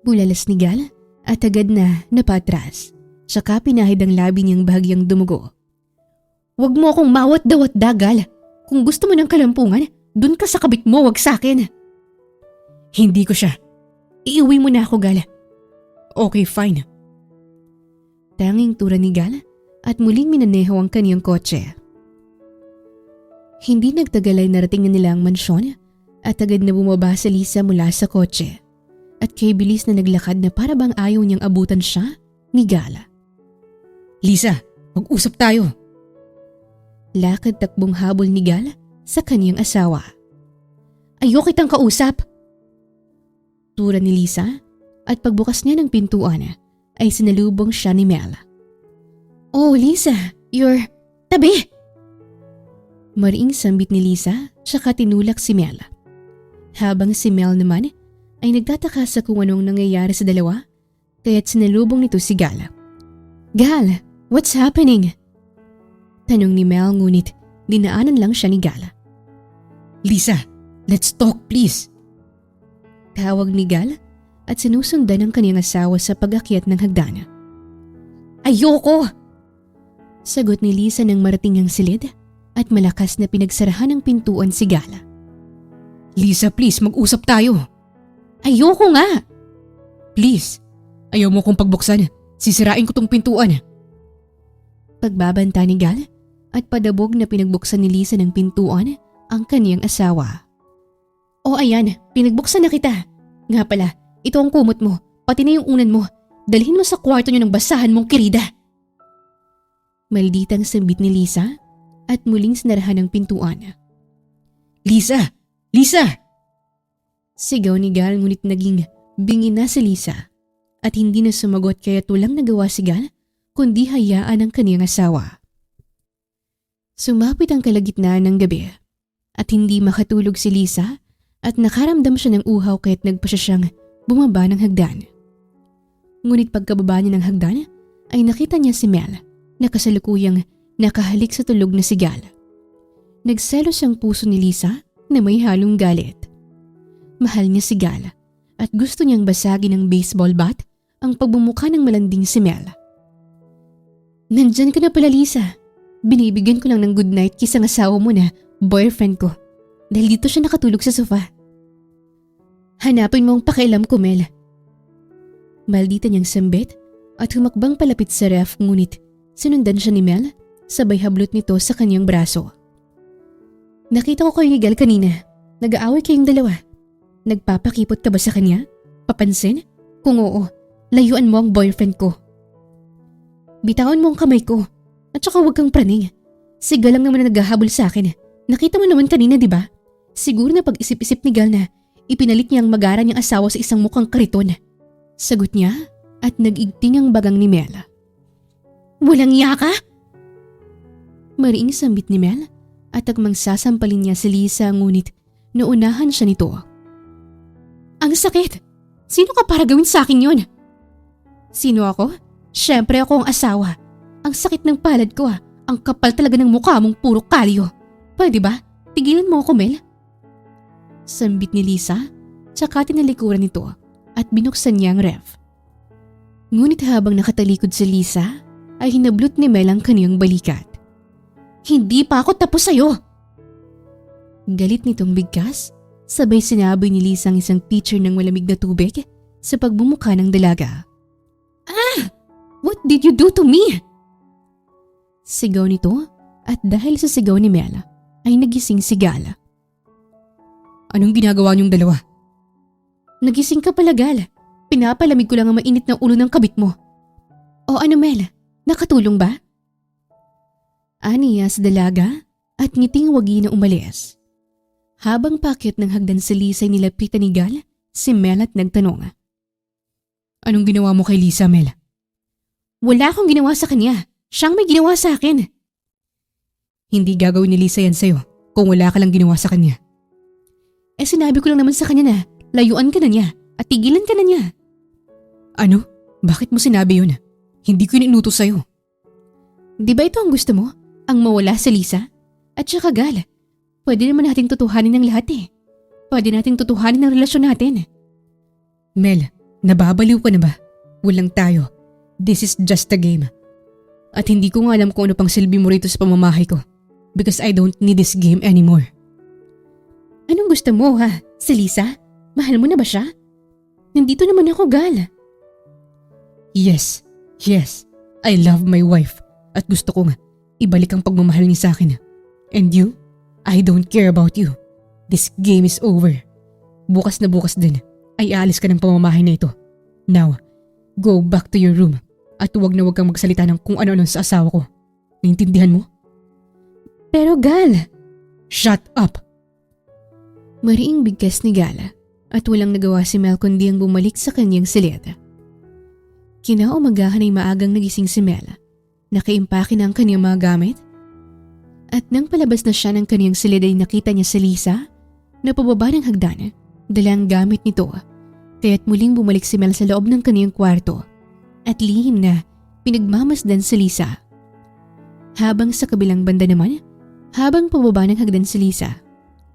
Bulalas ni Gal at agad na napatras. Saka pinahid ang labi niyang bahagyang dumugo. Huwag mo akong mawat-dawat-da, Gal. Kung gusto mo ng kalampungan, dun ka sa kabit mo, wag sa akin. Hindi ko siya. Iuwi mo na ako, Gal. Okay, fine. Tanging tura ni Gal at muling minaneho ang kaniyang kotse. Hindi nagtagal ay narating na nila ang mansyon at agad na bumaba si Lisa mula sa kotse at kay bilis na naglakad na para bang ayaw niyang abutan siya ni Gala. Lisa, mag-usap tayo. Lakad takbong habol ni Gala sa kaniyang asawa. Ayoko kitang kausap. Tura ni Lisa at pagbukas niya ng pintuan ay sinalubong siya ni Mel. Oh Lisa, you're... Tabi! Mariing sambit ni Lisa tsaka tinulak si Mel. Habang si Mel naman ay nagtataka sa kung anong nangyayari sa dalawa kaya't sinalubong nito si Gal. Gal, what's happening? Tanong ni Mel ngunit dinaanan lang siya ni Gal. Lisa, let's talk please. Tawag ni Gal at sinusundan ng kaniyang asawa sa pag-akyat ng hagdan. Ayoko! Sagot ni Lisa nang marating ang silid at malakas na pinagsarahan ng pintuan si Gal. Lisa, please, mag-usap tayo. Ayoko nga! Please, ayaw mo kong pagbuksan. Sisirain ko tong pintuan. Pagbabanta ni Gal at padabog na pinagbuksan ni Lisa ng pintuan ang kaniyang asawa. O ayan, pinagbuksan na kita. Nga pala, ito ang kumot mo, pati na yung unan mo. Dalhin mo sa kwarto niyo ng basahan mong kirida. Malditang sambit ni Lisa at muling sinarahan ang pintuan. Lisa! Lisa! Sigaw ni Gal ngunit naging bingi na si Lisa at hindi na sumagot kaya tulang nagawa si Gal kundi hayaan ang kaniyang asawa. Sumapit ang kalagitnaan ng gabi at hindi makatulog si Lisa at nakaramdam siya ng uhaw kaya't nagpa siya siyang bumaba ng hagdan. Ngunit pagkababa niya ng hagdan ay nakita niya si Mel na kasalukuyang nakahalik sa tulog na si Gal. Nagselos ang puso ni Lisa na may halong galit. Mahal niya si Gal at gusto niyang basagin ng baseball bat ang pagbumuka ng malanding si Mel. Nandyan ka na pala, Lisa. Binibigyan ko lang ng good night kisang asawa mo na boyfriend ko dahil dito siya nakatulog sa sofa. Hanapin mo ang pakialam ko, Mel. Maldita niyang sambit at humakbang palapit sa ref ngunit sinundan siya ni Mel sabay hablot nito sa kanyang braso. Nakita ko kayo ni Gal kanina. Nag-aaway kayong dalawa. Nagpapakipot ka ba sa kanya? Papansin? Kung oo, layuan mo ang boyfriend ko. Bitawan mo ang kamay ko. At saka huwag kang praning. Si Gal lang naman na naghahabol sa akin. Nakita mo naman kanina, di ba? Siguro na pag-isip-isip ni Gal na ipinalit niya ang magara niyang asawa sa isang mukhang kariton. Sagot niya at nag-igting ang bagang ni Mel. Walang iya ka? Mariing sambit ni Mel at agmang sasampalin niya si Lisa ngunit naunahan siya nito. Ang sakit! Sino ka para gawin sa akin yon? Sino ako? Siyempre ako ang asawa. Ang sakit ng palad ko Ang kapal talaga ng mukha mong puro kalyo. Pwede ba? Tigilan mo ako, Mel. Sambit ni Lisa, tsaka tinalikuran nito at binuksan niya ang ref. Ngunit habang nakatalikod si Lisa, ay hinablot ni Mel ang kaniyang balikat. Hindi pa ako tapos sa'yo! Galit nitong bigkas, sabay sinaboy ni Lisa ang isang pitcher ng malamig na tubig sa pagbumuka ng dalaga. Ah! What did you do to me? Sigaw nito at dahil sa sigaw ni Mel ay nagising si Gal. Anong ginagawa niyong dalawa? Nagising ka pala, Gal. Pinapalamig ko lang ang mainit na ulo ng kabit mo. O ano, Mel? Nakatulong ba? Aniya sa dalaga at ngiting wagi na umalis. Habang pakyat ng hagdan si Lisa ay nilapitan ni Gal, si Mel at nagtanong. Anong ginawa mo kay Lisa, Mel? Wala akong ginawa sa kanya. Siyang may ginawa sa akin. Hindi gagawin ni Lisa yan sa'yo kung wala ka lang ginawa sa kanya. Eh sinabi ko lang naman sa kanya na layuan ka na niya at tigilan ka na niya. Ano? Bakit mo sinabi yun? Hindi ko inuutos sa'yo. Di ba ito ang gusto mo? Ang mawala sa Lisa? At saka Gal, pwede naman nating tutuhanin ng lahat eh. Pwede nating tutuhanin ang relasyon natin. Mel, nababaliw ka na ba? Walang tayo. This is just a game. At hindi ko nga alam kung ano pang silbi mo rito sa pamamahay ko. Because I don't need this game anymore. Anong gusto mo ha? Si Lisa? Mahal mo na ba siya? Nandito naman ako, Gal. Yes. I love my wife. At gusto kong ibalik ang pagmamahal niya sa akin. And you? I don't care about you. This game is over. Bukas na bukas din ay aalis ka ng pamamahay na ito. Now, go back to your room. At huwag na huwag kang magsalita ng kung ano-ano sa asawa ko. Naintindihan mo? Pero Gal! Shut up! Mariing bigkas ni Gal at walang nagawa si Mel kundi ang bumalik sa kanyang silid. Kinaumagahan ay maagang nagising si Mel. Nakaimpake na ang kanyang mga gamit. At nang palabas na siya ng kanyang silid ay nakita niya si Lisa na pababa ng hagdan, dalang gamit nito. Kaya't muling bumalik si Mel sa loob ng kanyang kwarto. At lihim na pinagmamasdan si Lisa. Habang sa kabilang banda naman, habang pababa ng hagdan si Lisa,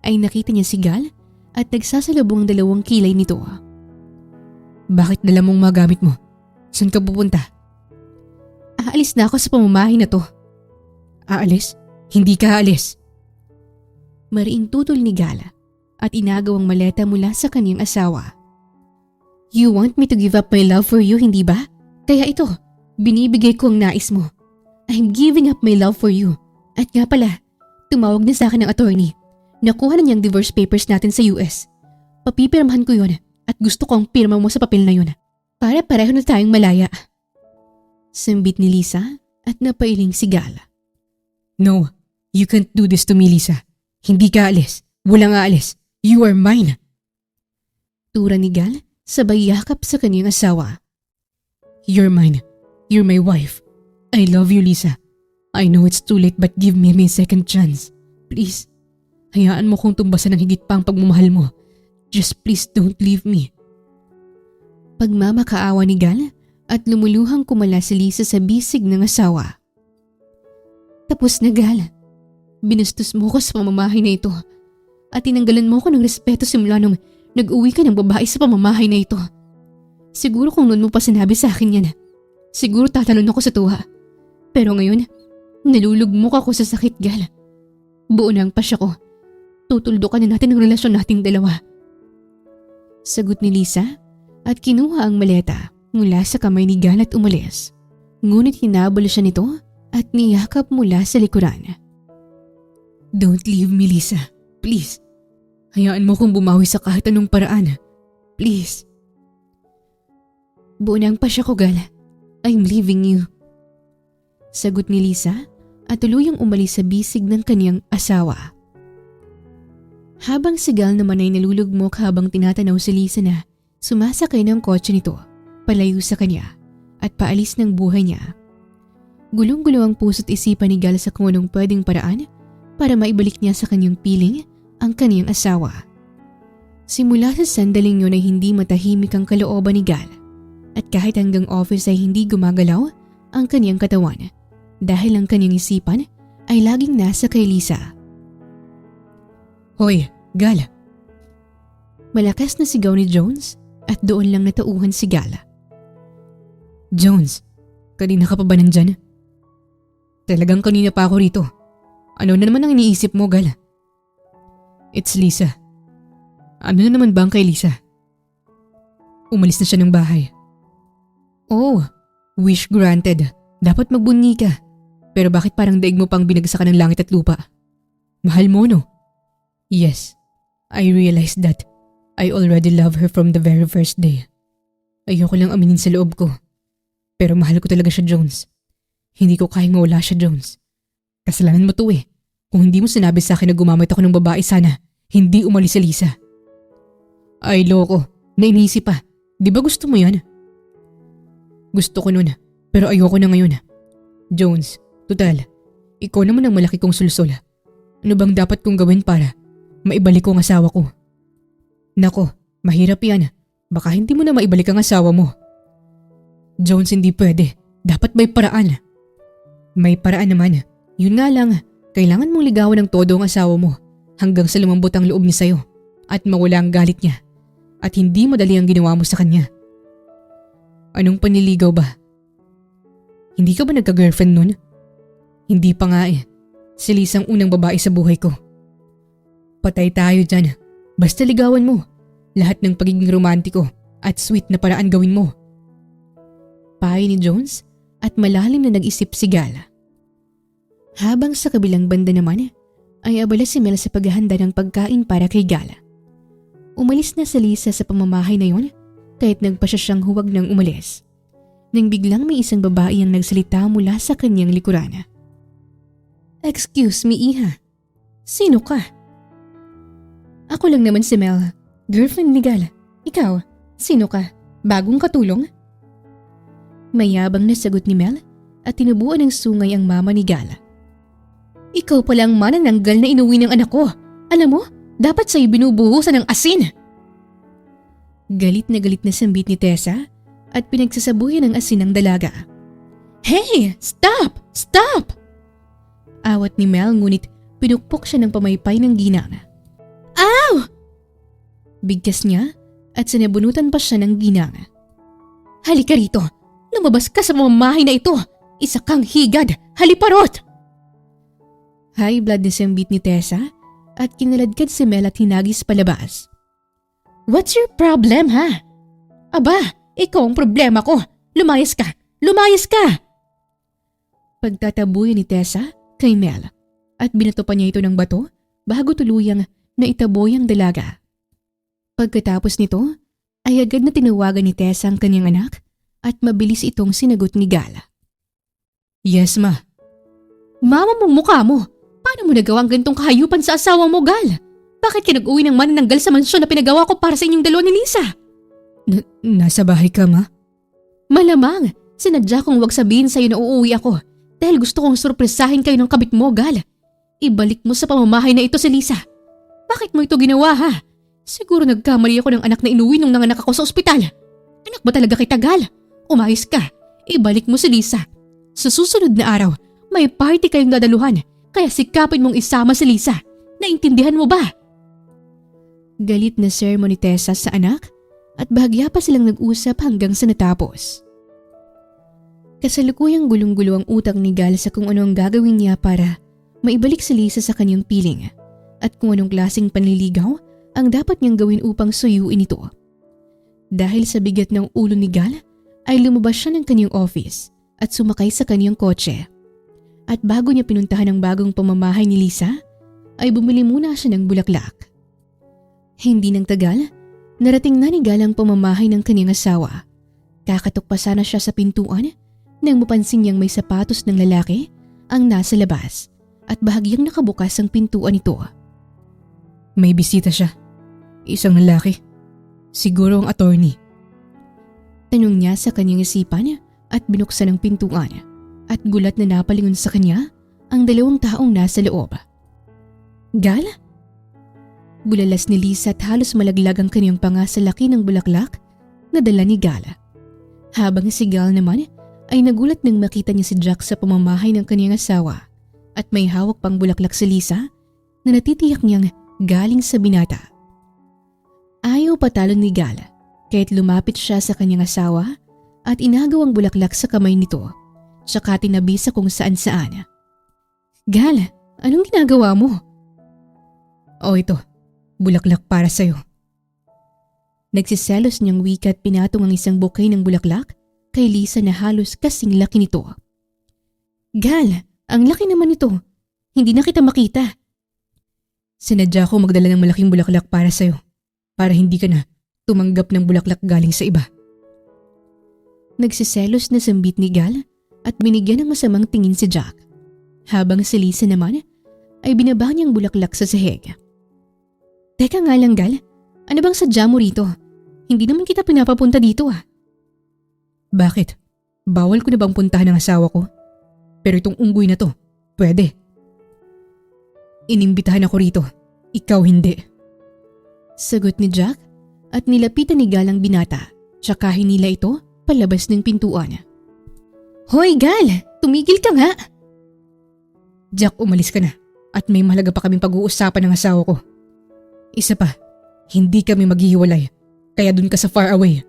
ay nakita niya si Gal at nagsasalubong ang dalawang kilay nito. Bakit dala mong mga gamit mo? Saan ka pupunta? Aalis na ako sa pamamahay na to. Aalis? Hindi ka aalis. Mariing tutol ni Gala at inagawang maleta mula sa kanyang asawa. You want me to give up my love for you, hindi ba? Kaya ito, binibigay ko ang nais mo. I'm giving up my love for you. At nga pala, tumawag na sa akin ng attorney. Nakuha na niyang divorce papers natin sa US. Papipirmahan ko yun at gusto ko ang pirma mo sa papel na yun para pareho na tayong malaya. Sambit ni Lisa at napailing si Gala. No, you can't do this to me, Lisa. Hindi ka alis. Walang aalis. You are mine. Tura ni Gal sabay yakap sa kanyang asawa. You're mine. You're my wife. I love you, Lisa. I know it's too late but give me my second chance. Please. Hayaan mo kong tumbasan ng higit pa ang pagmamahal mo. Just please don't leave me. Pagmamakaawa ni Gal at lumuluhang kumala si Lisa sa bisig ng asawa. Tapos na, Gal. Binustos mo ko sa pamamahay na ito at tinanggalan mo ko ng respeto simula nung nag-uwi ka ng babae sa pamamahay na ito. Siguro kung noon mo pa sinabi sa akin yan, siguro tatalon ako sa tuwa. Pero ngayon, nalulugmok ako sa sakit, Gal. Buo na ang pasya ko. Tutuldukan na natin ang relasyon nating dalawa. Sagot ni Lisa at kinuha ang maleta mula sa kamay ni Gal at umalis. Ngunit hinabol siya nito at niyakap mula sa likuran. Don't leave me, Lisa. Please. Hayaan mo kong bumawi sa kahit anong paraan. Please. Buo na ang pasya ko, Gal. I'm leaving you. Sagot ni Lisa at tuluyang umalis sa bisig ng kaniyang asawa. Habang si Gal naman ay nalulugmok habang tinatanaw si Lisa na sumasakay ng kotse nito, palayo sa kanya at paalis ng buhay niya. Gulong-gulo ang puso't isipan ni Gal sa kung anong pwedeng paraan para maibalik niya sa kanyang piling ang kaniyang asawa. Simula sa sandaling yun ay hindi matahimik ang kalooban ni Gal at kahit hanggang office ay hindi gumagalaw ang kaniyang katawan dahil ang kaniyang isipan ay laging nasa kay Lisa. Hoy, Gal. Malakas na sigaw ni Jones at doon lang natauhan si Gal. Jones, kanina ka pa ba nandyan? Talagang kanina pa ako rito. Ano na naman ang iniisip mo, Gal? It's Lisa. Ano na naman ba ang kay Lisa? Umalis na siya ng bahay. Oh, wish granted. Dapat magbunyi ka. Pero bakit parang daig mo pang binagsakan ng langit at lupa? Mahal mo, no? Yes, I realized that. I already love her from the very first day. Ayoko lang aminin sa loob ko. Pero mahal ko talaga siya, Jones. Hindi ko kayang mawala siya, Jones. Kasalanan mo to eh. Kung hindi mo sinabi sa akin na gumamit ako ng babae, sana hindi umalis si Lisa. Ay, loko. Nainisip pa. Di ba gusto mo yan? Gusto ko nun, pero ayoko na ngayon. Jones, total, ikaw naman ang malaki kong sulsol. Ano bang dapat kong gawin para maibalik ko ang asawa ko? Nako, mahirap yan. Baka hindi mo na maibalik ang asawa mo. Jones, hindi pwede. Dapat may paraan. May paraan naman. Yun nga lang, kailangan mong ligawan ng todo ang asawa mo hanggang sa lumambot ang loob niya sa'yo at mawala ang galit niya at hindi madali ang ginawa mo sa kanya. Anong panliligaw ba? Hindi ka ba nagka-girlfriend nun? Hindi pa nga eh. Si Lisa ang unang babae sa buhay ko. Patay tayo dyan. Basta ligawan mo. Lahat ng pagiging romantiko at sweet na paraan gawin mo. Payo ni Jones at malalim na nag-isip si Gala. Habang sa kabilang banda naman ay abala si Mel sa paghahanda ng pagkain para kay Gala. Umalis na si Lisa sa pamamahay na yon kahit nagpa siya siyang huwag nang umalis. Nang biglang may isang babae ang nagsalita mula sa kanyang likuran. Excuse me, Iha. Sino ka? Ako lang naman si Mel, girlfriend ni Gala. Ikaw, sino ka? Bagong katulong? Mayabang na sagot ni Mel at tinubuan ng sungay ang mama ni Gala. Ikaw pala ang manananggal na inuwi ng anak ko. Alam mo, dapat sa'yo binubuhusan ng asin. Galit na sambit ni Tessa at pinagsasabuyan ng asin ng dalaga. Hey! Stop! Stop! Awat ni Mel ngunit pinukpok siya ng pamaypay ng ginang. Ow! Bigkas niya at sinabunutan pa siya ng ginang. Halika rito! Lumabas ka sa pamamahay na ito! Isa kang higad! Haliparot! High blood na sambit ni Tessa at kinaladkad si Mel at hinagis palabas. What's your problem, ha? Aba, ikaw ang problema ko. Lumayas ka! Lumayas ka! Pagtatabuyan ni Tessa kay Mel at binato pa niya ito ng bato bago tuluyang naitaboy ang dalaga. Pagkatapos nito ay agad na tinawagan ni Tessa ang kanyang anak at mabilis itong sinagot ni Gal. Yes, ma. Mama mong mukha mo! Paano mo nagawang ganitong kahayupan sa asawa mo, Gal? Bakit ka nag-uwi ng manananggal sa mansyon na pinagawa ko para sa inyong dalawa ni Lisa? Nasa bahay ka, ma? Malamang, sinadya kong wag sabihin sa'yo na uuwi ako dahil gusto kong surpresahin kayo ng kabit mo, Gal. Ibalik mo sa pamamahay na ito si Lisa. Bakit mo ito ginawa, ha? Siguro nagkamali ako ng anak na inuwi nung nanganak ako sa ospital. Anak ba talaga kita, Gal? Umayos ka. Ibalik mo si Lisa. Sa susunod na araw, may party kayong dadaluhan, kaya sikapin mong isama si Lisa. Naintindihan mo ba? Galit na sermon ni Tessa sa anak at bahagya pa silang nag-usap hanggang sa natapos. Kasalukuyang gulong-gulo ang utak ni Gal sa kung ano ang gagawin niya para maibalik si Lisa sa kanyang piling at kung anong klaseng panliligaw ang dapat niyang gawin upang suyuin ito. Dahil sa bigat ng ulo ni Gal ay lumabas siya ng kanyang office at sumakay sa kanyang kotse. At bago niya pinuntahan ang bagong pamamahay ni Lisa, ay bumili muna siya ng bulaklak. Hindi nang tagal, narating na ni Gal ang pamamahay ng kanyang asawa. Kakatok pa sana siya sa pintuan nang mapansin niyang may sapatos ng lalaki ang nasa labas at bahagyang nakabukas ang pintuan nito. May bisita siya. Isang lalaki. Siguro ang attorney. Tanong niya sa kanyang isipan at binuksan ang pintuan at gulat na napalingon sa kanya ang dalawang taong nasa loob. Gal? Bulalas ni Lisa at halos malaglag ang kanyang panga sa laki ng bulaklak na dala ni Gal. Habang si Gal naman ay nagulat nang makita niya si Jack sa pamamahay ng kanyang asawa at may hawak pang bulaklak si Lisa na natitiyak niyang galing sa binata. Ayaw patalon ni Gal kahit lumapit siya sa kanyang asawa at inagaw ang bulaklak sa kamay nito tsaka tinabi sa kung saan-saan. Gal, anong ginagawa mo? O ito, bulaklak para sa'yo. Nagsiselos niyang wika at pinatong ang isang bouquet ng bulaklak kay Lisa na halos kasing laki nito. Gal, ang laki naman nito. Hindi na kita makita. Sinadya ko magdala ng malaking bulaklak para sa'yo para hindi ka na tumanggap ng bulaklak galing sa iba. Nagsiselos na sambit ni Gal at binigyan ng masamang tingin si Jack. Habang si Lisa naman ay binaba niyang bulaklak sa sahig. Teka nga lang, Gal. Ano bang sadya mo rito? Hindi naman kita pinapapunta dito, ah. Bakit? Bawal ko na bang puntahan ng asawa ko? Pero itong unggoy na to, pwede. Inimbitahan ako rito. Ikaw hindi. Sagot ni Jack at nilapitan ni Gal ang binata tsaka hinila ito palabas ng pintuan. Hoy, Gal! Tumigil ka nga! Jack, umalis ka na at may mahalaga pa kaming pag-uusapan ng asawa ko. Isa pa, hindi kami maghihiwalay kaya dun ka sa far away.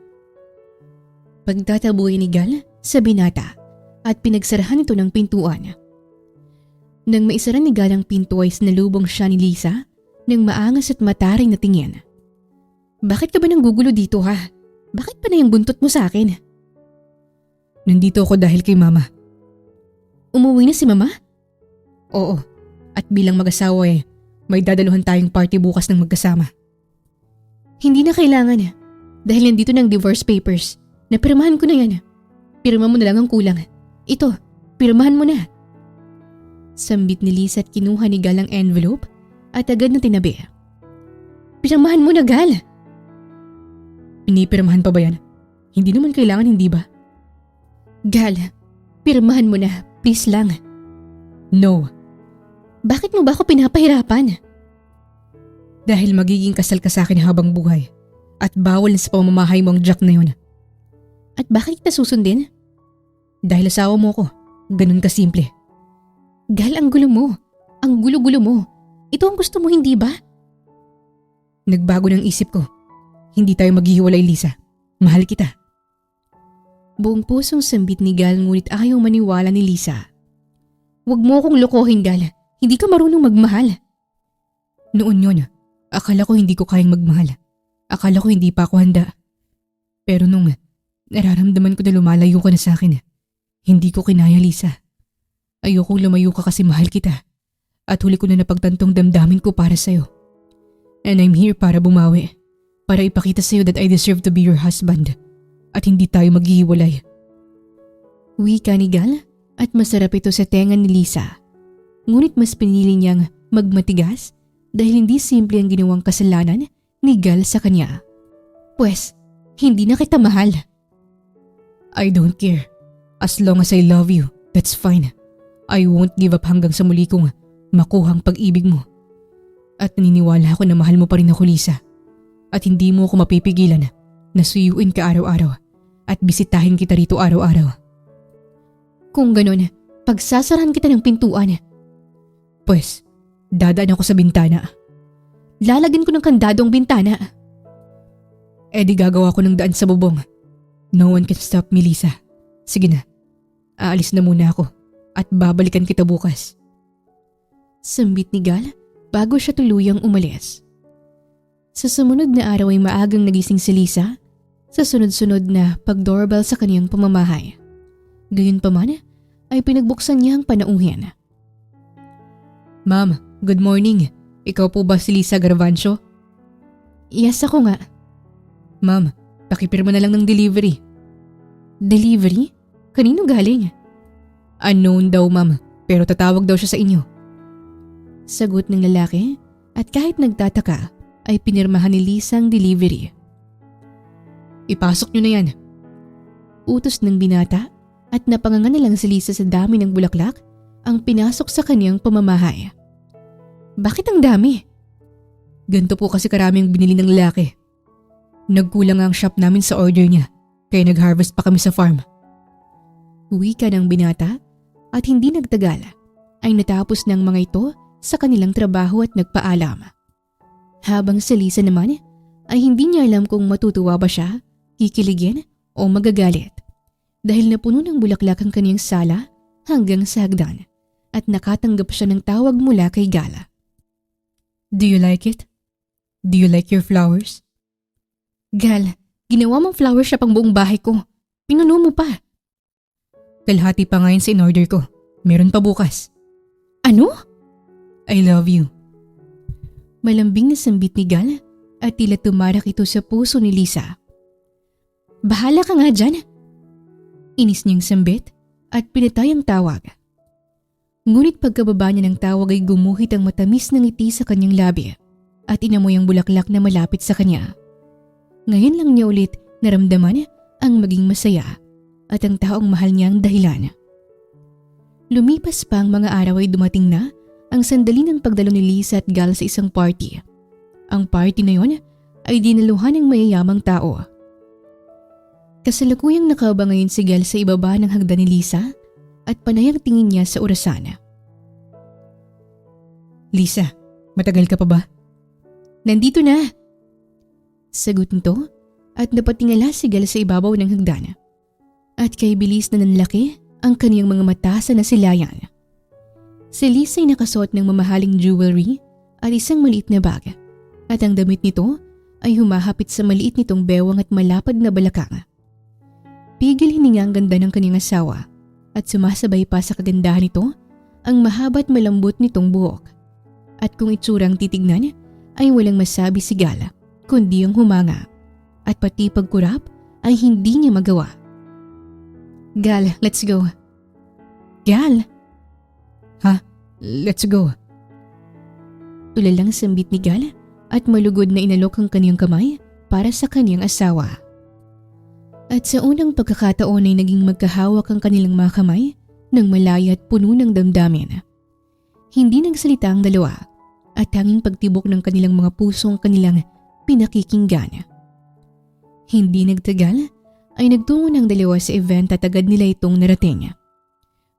Pagtataboy ni Gal sa binata at pinagsarahan ito ng pintuan. Nang maisara ni Gal ang pinto ay sinalubong siya ni Lisa ng maangas at mataring na tingin. Bakit ka ba nanggugulo dito, ha? Bakit pa na yung buntot mo sa akin? Nandito ako dahil kay Mama. Umuwi na si Mama? Oo, at bilang mag-asawa may dadaluhan tayong party bukas ng magkasama. Hindi na kailangan dahil nandito ng divorce papers. Napirmahan ko na yan. Pirma mo na lang ang kulang. Ito, pirmahan mo na. Sambit ni Lisa at kinuha ni Gal ang envelope at agad na tinabi. Pirmahan mo na, Gal. Pinipirmahan pa ba yan? Hindi naman kailangan, hindi ba? Gal, pirmahan mo na. Please lang. No. Bakit mo ba ako pinapahirapan? Dahil magiging kasal ka sa akin habang buhay at bawal na sa pamamahay mo ang Jack na yun. At bakit kita susundin? Dahil asawa mo ko. Ganun ka simple. Gal, ang gulo mo. Ang gulo-gulo mo. Ito ang gusto mo, hindi ba? Nagbago ng isip ko. Hindi tayo maghihiwalay, Lisa. Mahal kita. Buong pusong sambit ni Gal ngunit ayaw maniwala ni Lisa. Huwag mo akong lokohin, Gal. Hindi ka marunong magmahal. Noon yun, akala ko hindi ko kayang magmahal. Akala ko hindi pa ako handa. Pero nung nararamdaman ko na lumalayo ka na sa akin, hindi ko kinaya, Lisa. Ayokong lumayo ka kasi mahal kita. At huli ko na napagtantong damdamin ko para sa'yo. And I'm here para bumawi. Para ipakita sa'yo that I deserve to be your husband. At hindi tayo maghihiwalay. Wika ni Gal at masarap ito sa tenga ni Lisa. Ngunit mas pinili niyang magmatigas dahil hindi simple ang ginawang kasalanan ni Gal sa kanya. Pwes, hindi na kita mahal. I don't care. As long as I love you, that's fine. I won't give up hanggang sa muli kong makuha ang pag-ibig mo. At naniniwala ako na mahal mo pa rin ako, Lisa. At hindi mo ako mapipigilan na suyuin ka araw-araw at bisitahin kita rito araw-araw. Kung ganun, pagsasarahan kita ng pintuan. Pwes, dadaan ako sa bintana. Lalagyan ko ng kandado ang bintana. Di gagawa ko ng daan sa bubong. No one can stop me, Lisa. Sige na, aalis na muna ako at babalikan kita bukas. Sambit ni Gal bago siya tuluyang umalis. Sa sumunod na araw ay maagang nagising si Lisa sa sunod-sunod na pag-doorbell sa kaniyang pamamahay. Gayunpaman ay pinagbuksan niya ang panauhin. Ma'am, good morning. Ikaw po ba si Lisa Garvancio? Yes, ako nga. Ma'am, pakipirma na lang ng delivery. Delivery? Kanino galing? Unknown daw, ma'am, pero tatawag daw siya sa inyo. Sagot ng lalaki at kahit nagtataka ay pinirmahan ni Lisa ang delivery. Ipasok niyo na yan. Utos ng binata at napangangan na lang si Lisa sa dami ng bulaklak ang pinasok sa kaniyang pamamahay. Bakit ang dami? Ganito po kasi karami ang binili ng lalaki. Nagkulang ang shop namin sa order niya, kaya nag-harvest pa kami sa farm. Wika ng binata at hindi nagtagal ay natapos ng mga ito sa kanilang trabaho at nagpaalam. Habang si Lisa naman ay hindi niya alam kung matutuwa ba siya, kikiligin o magagalit. Dahil napuno ng bulaklak ang kaniyang sala hanggang sa hagdan at nakatanggap siya ng tawag mula kay Gala. Do you like it? Do you like your flowers? Gal, ginawa mong flower shop ang buong bahay ko. Pinuno mo pa. Kalahati pa ngayon sa in-order ko. Meron pa bukas. Ano? I love you. Malambing na sambit ni Gal at tila tumarak ito sa puso ni Lisa. Bahala ka nga dyan. Inis niyang sambit at pinatay ang tawag. Ngunit pagkababa niya ng tawag ay gumuhit ang matamis na ngiti sa kanyang labi at inamoy ang bulaklak na malapit sa kanya. Ngayon lang niya ulit naramdaman ang maging masaya at ang taong mahal niya ang dahilan. Lumipas pa ang mga araw ay dumating na ang sandali ng pagdalo ni Lisa at Gal sa isang party. Ang party na yon ay dinaluhan ng mayayamang tao. Kasalukuyang nakaaba ngayon si Gal sa ibaba ng hagdan ni Lisa at panay ang tingin niya sa orasan. Lisa, matagal ka pa ba? Nandito na. Sagot nito at napatingala si Gal sa ibabaw ng hagdan. At kay bilis na nanlaki ang kaniyang mga mata sa nasilayan. Si Lisa ay nakasuot ng mamahaling jewelry at isang maliit na bag. At ang damit nito ay humahapit sa maliit nitong bewang at malapad na balakang. Pigil hininga ang ganda ng kaniyang asawa at sumasabay pa sa kagandahan nito ang mahaba at malambot nitong buhok. At kung itsurang titignan ay walang masabi si Gal kundi ang humanga at pati pagkurap ay hindi niya magawa. Gal, let's go. Gal! Ha? Let's go. Tulalang sambit ni Gal at malugod na inalok ang kaniyang kamay para sa kaniyang asawa. At sa unang pagkakataon ay naging magkahawak ang kanilang mga kamay nang malaya at puno ng damdamin. Hindi nagsalita ang dalawa at tanging pagtibok ng kanilang mga puso ang kanilang pinakikinggan. Hindi nagtagal ay nagtungo ng dalawa sa event at agad nila itong narating.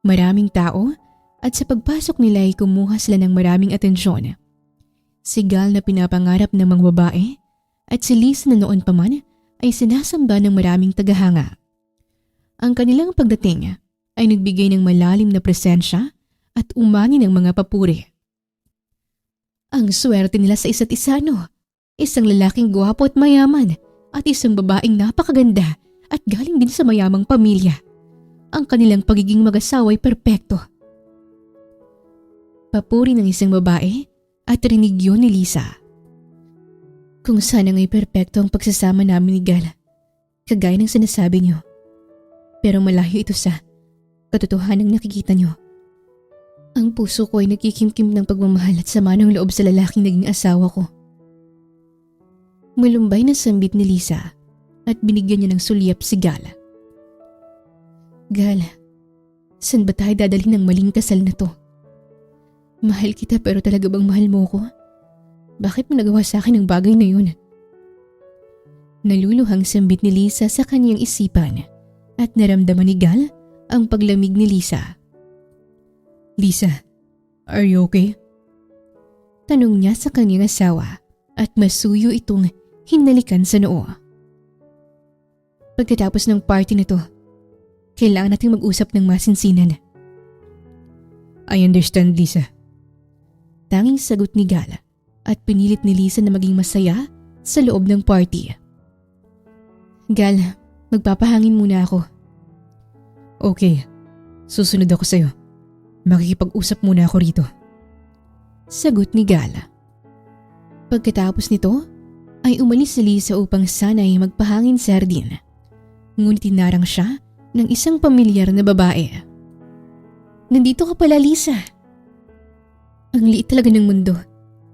Maraming tao at sa pagpasok nila ay kumuha sila ng maraming atensyon. Si Gal na pinapangarap ng mga babae at si Lisa na noon pa man ay sinasamba ng maraming tagahanga. Ang kanilang pagdating ay nagbigay ng malalim na presensya at umani ng mga papuri. Ang swerte nila sa isa't isa, no? Isang lalaking gwapo at mayaman at isang babaeng napakaganda at galing din sa mayamang pamilya. Ang kanilang pagiging mag-asawa ay perpekto. Papuri ng isang babae at rinig yun ni Lisa. Kung sana nga'y perpekto ang pagsasama namin ni Gal, kagaya ng sinasabi niyo. Pero malayo ito sa katotohanang nakikita niyo. Ang puso ko ay nakikimkim ng pagmamahal at sama ng loob sa lalaking naging asawa ko. Malumbay na sambit ni Lisa at binigyan niya ng sulyap si Gal. Gal, saan ba tayo dadalhin ng maling kasal na to? Mahal kita pero talaga bang mahal mo ko? Bakit mo nagawa sa akin ang bagay na yun? Naluluhang sambit ni Lisa sa kanyang isipan at naramdaman ni Gal ang paglamig ni Lisa. Lisa, are you okay? Tanong niya sa kanyang asawa at masuyo itong hinalikan sa noo. Pagkatapos ng party na to, kailangan nating mag-usap ng masinsinan. I understand, Lisa. Tanging sagot ni Gal at pinilit ni Lisa na maging masaya sa loob ng party. Gal, magpapahangin muna ako. Okay, susunod ako sa'yo. Makikipag-usap muna ako rito. Sagot ni Gal. Pagkatapos nito, ay umalis si Lisa upang sana'y magpahangin sa hardin. Ngunit tinarang siya ng isang pamilyar na babae. Nandito ka pala, Lisa. Ang liit talaga ng mundo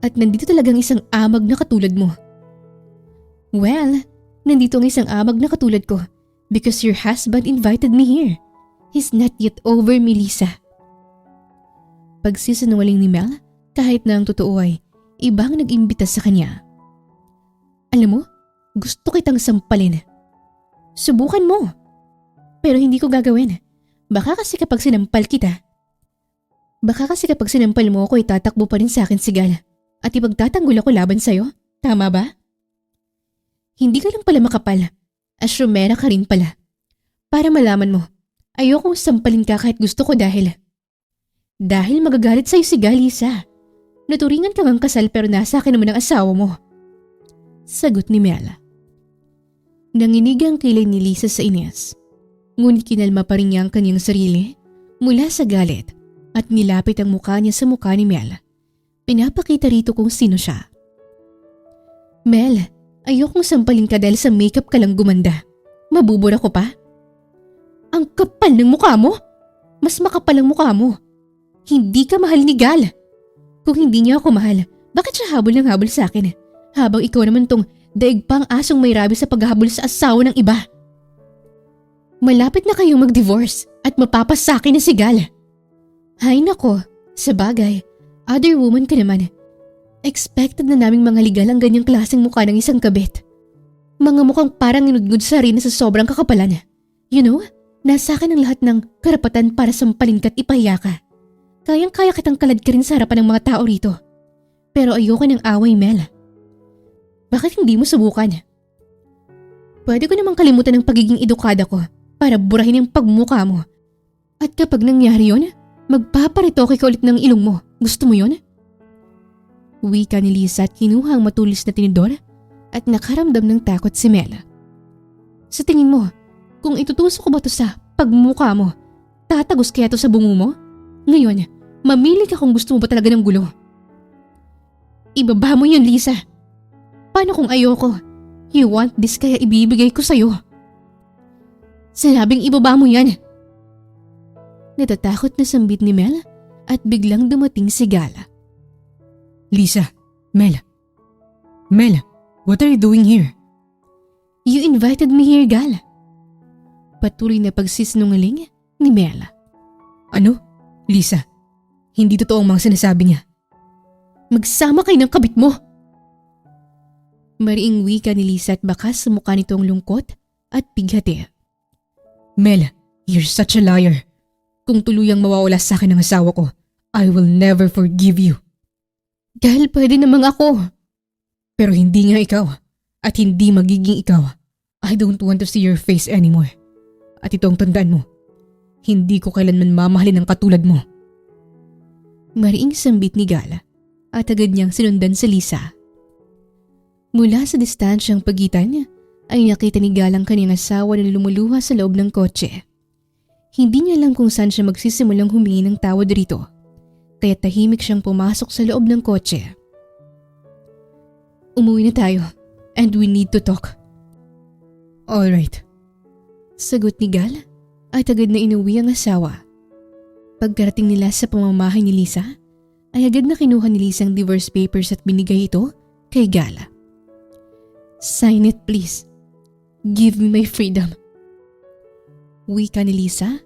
at nandito talagang isang amag na katulad mo. Well, nandito ang isang amag na katulad ko because your husband invited me here. He's not yet over me, Lisa. Pagsisinungaling ni Mel, kahit na ang totoo ay ibang nag-imbita sa kanya. Alam mo, gusto kitang sampalin. Subukan mo. Pero hindi ko gagawin. Baka kasi kapag sinampal mo ako, itatakbo pa rin sa akin si Gal at ipagtatanggol ako laban sa'yo. Tama ba? Hindi ka lang pala makapal. Asyumera ka rin pala. Para malaman mo, ayokong sampalin ka kahit gusto ko dahil magagalit sa'yo si Gal, Lisa. Naturingan ka ngang kasal pero nasa akin naman ang asawa mo. Sagot ni Mel. Nanginig ang kilay ni Lisa sa Ines. Ngunit kinalma pa rin niya ang kanyang sarili mula sa galit at nilapit ang mukha niya sa mukha ni Mel. Pinapakita rito kung sino siya. Mel, ayokong sampalin ka dahil sa makeup ka lang gumanda. Mabubura ko pa? Ang kapal ng mukha mo? Mas makapal ang mukha mo. Hindi ka mahal ni Gal. Kung hindi niya ako mahal, bakit siya habol ng habol sa akin? Habang ikaw naman tong daig pang asong may rabi sa paghahabol sa asawa ng iba. Malapit na kayong mag-divorce at mapapasakin na si Gal. Hay nako, sabagay, other woman ka naman. Expected na naming mga ligal ang ganyang klaseng mukha ng isang kabit. Mga mukhang parang inudgud sa harina sa sobrang kakapalan. You know, nasa akin ang lahat ng karapatan para sampalin ka at ipahiya ka. Kayang-kaya kitang kalad ka rin sa harapan ng mga tao rito. Pero ayoko ng away, Mel. Bakit hindi mo subukan? Pwede ko namang kalimutan ang pagiging edukada ko para burahin ang pagmukha mo. At kapag nangyari yun, magpaparitoke ka ulit ng ilong mo. Gusto mo yun? Wika ni Lisa at kinuha ang matulis na tinidor at nakaramdam ng takot si Mel. Sa tingin mo, kung itutusok ko ba to sa pagmukha mo, tatagos kaya to sa bungo mo? Ngayon, mamili ka kung gusto mo ba talaga ng gulo. Ibaba mo yun, Lisa. Paano kung ayoko? You want this kaya ibibigay ko sa'yo. Sinabing ibaba mo yan. Natatakot na sambit ni Mel at biglang dumating si Gal. Lisa, Mel, what are you doing here? You invited me here, Gal. Patuloy na pagsisinungaling ni Mel. Ano? Lisa, hindi totoo ang mga sinasabi niya. Magsama kayo ng kabit mo. Mariing wika ni Lisa at bakas sa mukha nitong lungkot at pighati. Mel, you're such a liar. Kung tuluyang mawawala sa akin ang asawa ko, I will never forgive you. Dahil pwede namang ako. Pero hindi nga ikaw at hindi magiging ikaw. I don't want to see your face anymore. At ito ang tandaan mo. Hindi ko kailanman mamahalin ng katulad mo. Mariing sambit ni Gal at agad niyang sinundan si Lisa. Mula sa distansyang pagitan ay nakita ni Gal ang kanyang asawa na lumuluha sa loob ng kotse. Hindi niya alam kung saan siya magsisimulang humingi ng tawad rito, kaya tahimik siyang pumasok sa loob ng kotse. Umuwi na tayo and we need to talk. Alright. Sagot ni Gal at agad na inuwi ang asawa. Pagkarating nila sa pamamahay ni Lisa, ay agad na kinuha ni Lisa ang divorce papers at binigay ito kay Gal. Sign it please. Give me my freedom. Wika ni Lisa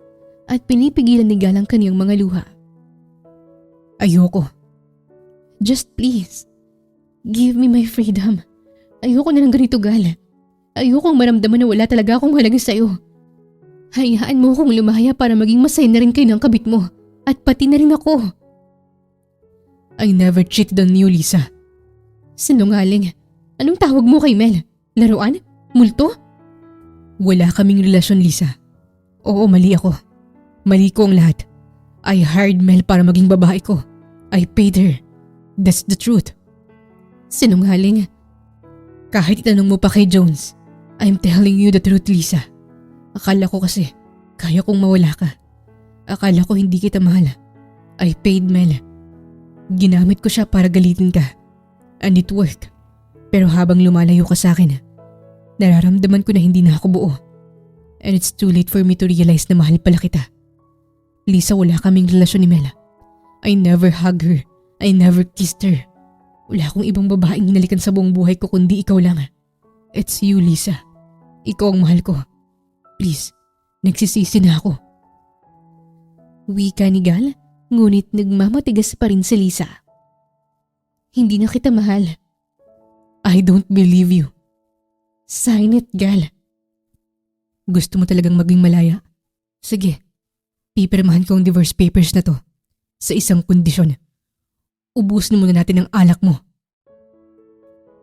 at pinipigilan ni Gal ang kaniyang mga luha. Ayoko. Just please. Give me my freedom. Ayoko na ng ganito, Gal. Ayokong maramdaman na wala talaga akong halaga sa'yo. Hayaan mo akong lumaya para maging masaya na rin kayo ng kabit mo. At pati na rin ako. I never cheated on you, Lisa. Sinungaling. Anong tawag mo kay Mel? Laruan? Multo? Wala kaming relasyon, Lisa. Oo, mali ako. Mali ko ang lahat. I hired Mel para maging babae ko. I paid her. That's the truth. Sinungaling. Kahit itanong mo pa kay Jones, I'm telling you the truth, Lisa. Akala ko kasi kaya kong mawala ka. Akala ko hindi kita mahal. I paid Mel. Ginamit ko siya para galitin ka. And it worked. Pero habang lumalayo ka sa akin, nararamdaman ko na hindi na ako buo. And it's too late for me to realize na mahal pala kita. Lisa, wala kaming relasyon ni Mel. I never hugged her. I never kissed her. Wala akong ibang babaeng hinalikan sa buong buhay ko kundi ikaw lang. It's you, Lisa. Ikaw ang mahal ko. Please, nagsisisi na ako. Wika ni Gal, ngunit nagmamatigas pa rin si Lisa. Hindi na kita mahal. I don't believe you. Sign it, Gal. Gusto mo talagang maging malaya? Sige, pipirmahan ko ang divorce papers na to sa isang kondisyon. Ubusin muna natin ang alak mo.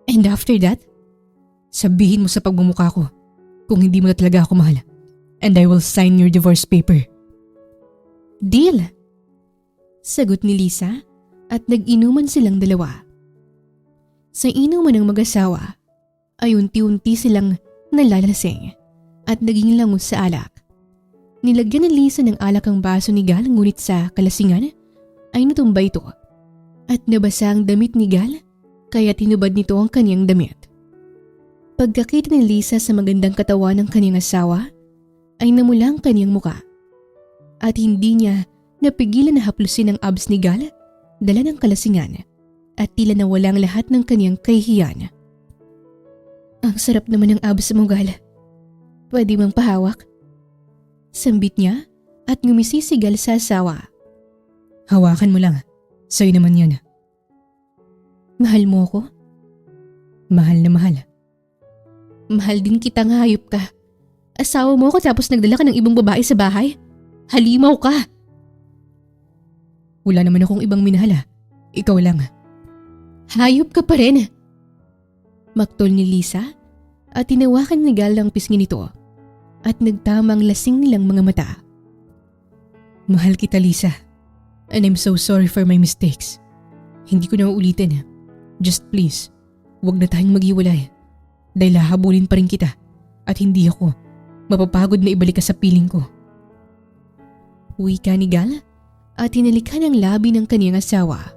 And after that? Sabihin mo sa pagmumukha ko kung hindi mo na talaga ako mahal. And I will sign your divorce paper. Deal! Sagot ni Lisa at nag-inuman silang dalawa. Sa inuman ng mag-asawa ay unti-unti silang nalalasing at naging langus sa alak. Nilagyan ni Lisa ng alak ang baso ni Gal ngunit sa kalasingan ay natumba ito at nabasa ang damit ni Gal kaya tinubad nito ang kanyang damit. Pagkakita ni Lisa sa magandang katawan ng kanyang asawa ay namula ang kanyang muka at hindi niya napigilan na haplusin ang abs ni Gal dala ng kalasingan at tila nawala ang lahat ng kanyang kahihiyan. Ang sarap naman ng abs mo, Gal. Pwede bang pahawak? Sambit niya at ngumisi si Gal sa asawa. Hawakan mo lang. Sa'yo naman yan. Mahal mo ko? Mahal na mahal. Mahal din kitang hayop ka. Asawa mo ako tapos nagdala ka ng ibang babae sa bahay? Halimaw ka! Wala naman akong ibang minahal. Ikaw lang. Hayop ka pa rin! Maktol ni Lisa at tinawakan ni Gal ang pisngi nito at nagtamang lasing nilang mga mata. Mahal kita, Lisa. And I'm so sorry for my mistakes. Hindi ko na uulitin. Just please, huwag na tayong maghiwalay. Dahil hahabulin pa rin kita at hindi ako mapapagod na ibalik ka sa piling ko. Wika ni Gal at tinalikan ang labi ng kaniyang asawa.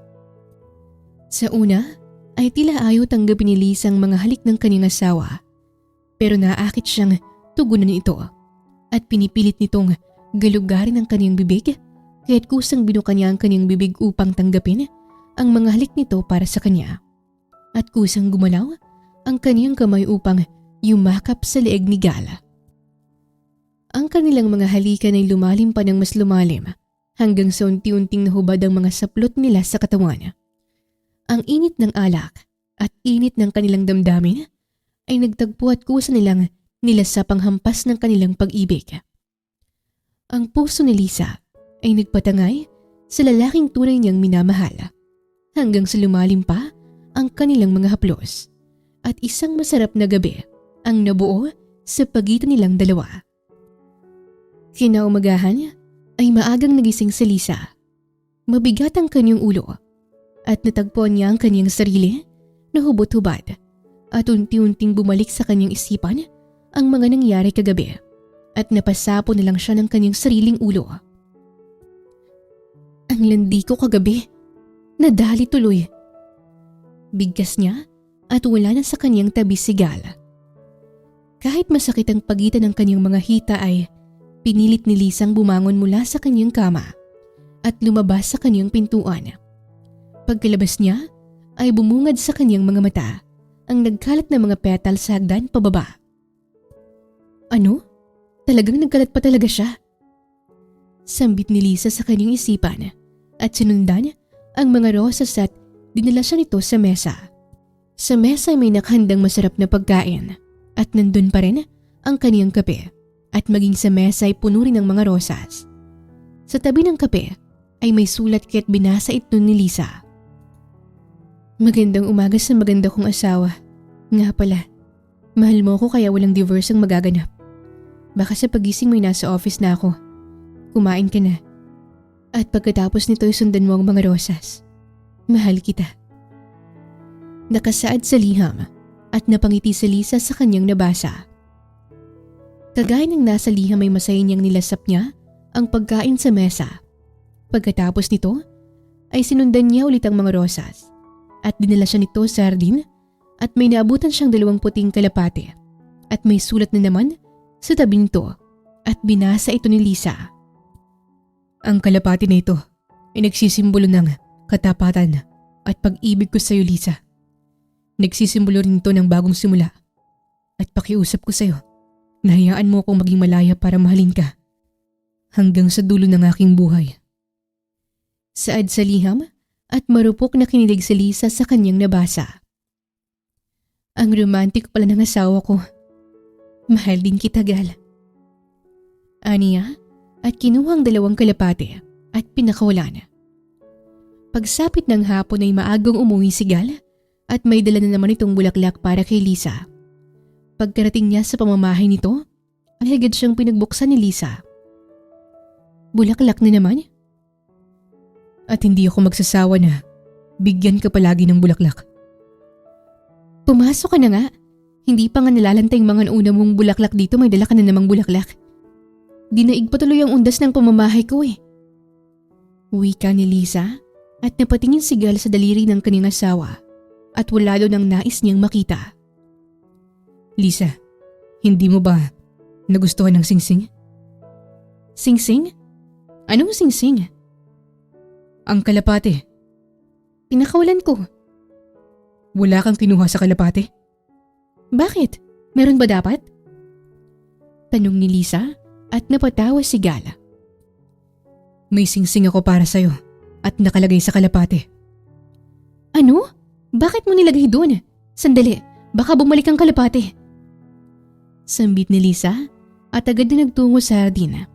Sa una ay tila ayaw tanggapin ni Lisa ang mga halik ng kaniyang asawa pero naaakit siyang tugunan ito at pinipilit nitong galugarin ang kaniyang bibig kaya't kusang binuka niya ang kaniyang bibig upang tanggapin ang mga halik nito para sa kanya at kusang gumalaw ang kaniyang kamay upang yumakap sa leeg ni Gal. Ang kanilang mga halikan ay lumalim pa ng mas lumalim hanggang sa unti-unting nahubad ang mga saplot nila sa katawan. Ang init ng alak at init ng kanilang damdamin ay nagtagpo at kusa nilang nilasap ang hampas ng kanilang pag-ibig. Ang puso ni Lisa ay nagpatangay sa lalaking tunay niyang minamahal hanggang sa lumalim pa ang kanilang mga haplos at isang masarap na gabi ang nabuo sa pagitan nilang dalawa. Kinaumagahan ay maagang nagising si Lisa. Mabigat ang kanyang ulo at natagpuan niya ang kanyang sarili na hubot-hubad at unti-unting bumalik sa kanyang isipan ang mga nangyari kagabi at napasapo na lang siya ng kanyang sariling ulo. Ang landi ko kagabi. Nadali tuloy. Bigkas niya at wala na sa kanyang tabi si Gal. Kahit masakit ang pagitan ng kanyang mga hita ay pinilit ni Lisang bumangon mula sa kanyang kama at lumabas sa kanyang pintuan. Pagkalabas niya ay bumungad sa kanyang mga mata ang nagkalat na mga petal sa hagdan pababa. Ano? Talagang nagkalat pa talaga siya? Sambit ni Lisa sa kanyang isipan at sinundan ang mga rosas at dinala siya nito sa mesa. Sa mesa may nakhandang masarap na pagkain at nandun pa rin ang kaniyang kape at maging sa mesa ay puno rin ng mga rosas. Sa tabi ng kape ay may sulat kaya't binasa ito ni Lisa. Magandang umaga sa maganda kong asawa. Nga pala, mahal mo ko kaya walang divorce ang magaganap. Baka sa pagising mo'y nasa office na ako. Kumain ka na. At pagkatapos nito sundan mo ang mga rosas. Mahal kita. Nakasaad sa liham at napangiti si Lisa sa kanyang nabasa. Kagaya ng nasa liham ay masaya niyang nilasap niya ang pagkain sa mesa. Pagkatapos nito ay sinundan niya ulit ang mga rosas at dinala siya nito sa hardin at may naabutan siyang 2 puting kalapate at may sulat na naman sa tabi nito at binasa ito ni Lisa. Ang kalapate na ito ay nagsisimbolo ng katapatan at pag-ibig ko sa iyo, Lisa. Nagsisimbolo rin ito ng bagong simula at pakiusap ko sa iyo na hayaan mo akong maging malaya para mahalin ka hanggang sa dulo ng aking buhay. Saad sa liham at marupok na kinilig si Lisa sa kanyang nabasa. Ang romantic pala ng asawa ko. Mahal din kita, Gal. Aniya at kinuha ang 2 kalapate at pinakawalan. Pagsapit ng hapon ay maagang umuwi si Gal at may dala na naman itong bulaklak para kay Lisa. Pagkarating niya sa pamamahay nito ay agad siyang pinagbuksan ni Lisa. Bulaklak na naman? At hindi ako magsasawa na bigyan ka palagi ng bulaklak. Pumasok ka na nga. Hindi pa nga nalalantay mga una mong bulaklak dito, may dala ka na namang bulaklak. Dinaig pa tuloy ang undas ng pamamahay ko eh. Wika ni Lisa at napatingin si Gal sa daliri ng kanyang asawa at wala doon ang nais niyang makita. Lisa, hindi mo ba nagustuhan ng singsing? Singsing? Anong singsing? Ang kalapate. Pinakawalan ko. Wala kang kinuha sa kalapate? Bakit? Meron ba dapat? Tanong ni Lisa at napatawa si Gala. May singsing ako para sa'yo at nakalagay sa kalapate. Ano? Bakit mo nilagay doon? Sandali, baka bumalik ang kalapate. Sambit ni Lisa at agad na nagtungo sa hardin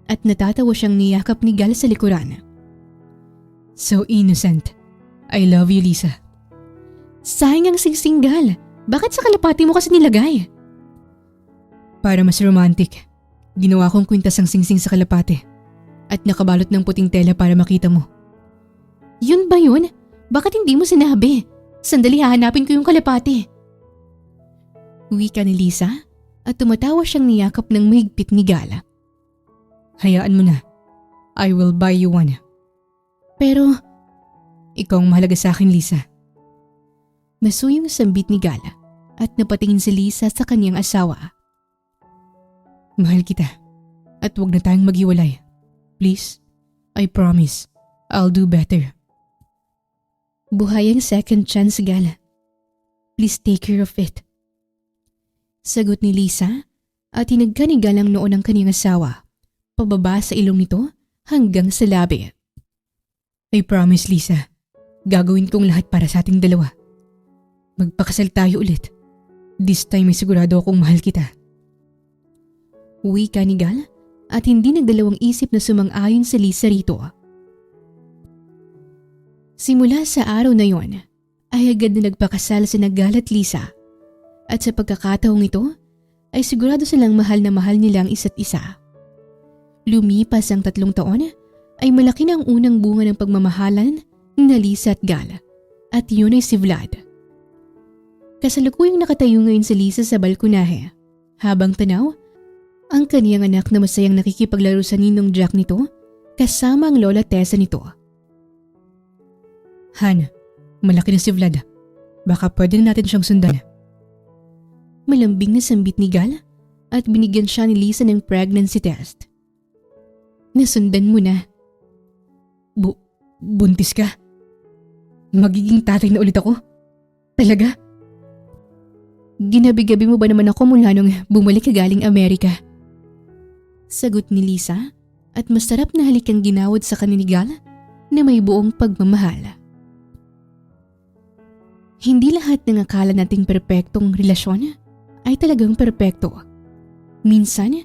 at natatawa siyang niyakap ni Gal sa likuran. So innocent. I love you, Lisa. Sayang ang singsing, Gal. Bakit sa kalapati mo kasi nilagay? Para mas romantic, ginawa kong kwintas ang singsing sa kalapate at nakabalot ng puting tela para makita mo. Yun ba yun? Bakit hindi mo sinabi? Sandali, hahanapin ko yung kalapate. Wika ni Lisa at tumatawa siyang niyakap ng mahigpit ni Gala. Hayaan mo na. I will buy you one. Pero, ikaw ang mahalaga sa akin, Lisa. Masuyong sambit ni Gala at napatingin si Lisa sa kanyang asawa. Mahal kita at huwag na tayong maghiwalay. Please, I promise, I'll do better. Buhay ang second chance, Gala. Please take care of it. Sagot ni Lisa at hinagka ni Galang noon ang kanyang asawa, pababa sa ilong nito hanggang sa labi. I promise, Lisa. Gagawin kong lahat para sa ating dalawa. Magpakasal tayo ulit. This time ay sigurado akong mahal kita. Wika ni Gal at hindi nagdalawang isip na sumang-ayon si Lisa rito. Simula sa araw na yon ay agad na nagpakasal si Gal at Lisa. At sa pagkakataong ito ay sigurado silang mahal na mahal nila ang isa't isa. Lumipas ang 3 taon ay malaki na ang unang bunga ng pagmamahalan na Lisa at Gal, at yun ay si Vlad. Kasalukuyang nakatayo ngayon si Lisa sa balkonahe, habang tanaw ang kaniyang anak na masayang nakikipaglaro sa ninong Jack nito kasama ang lola Tessa nito. Han, malaki na si Vlad. Baka pwede na natin siyang sundan. Malambing na sambit ni Gal at binigyan siya ni Lisa ng pregnancy test. Nasundan mo na. Buntis ka? Magiging tatay na ulit ako? Talaga? Ginabi-gabi mo ba naman ako mula nung bumalik ka galing Amerika? Sagot ni Lisa at masarap na halikang ginawad sa kanila ni Gal na may buong pagmamahal. Hindi lahat ng akala nating perpektong relasyon ay talagang perpekto. Minsan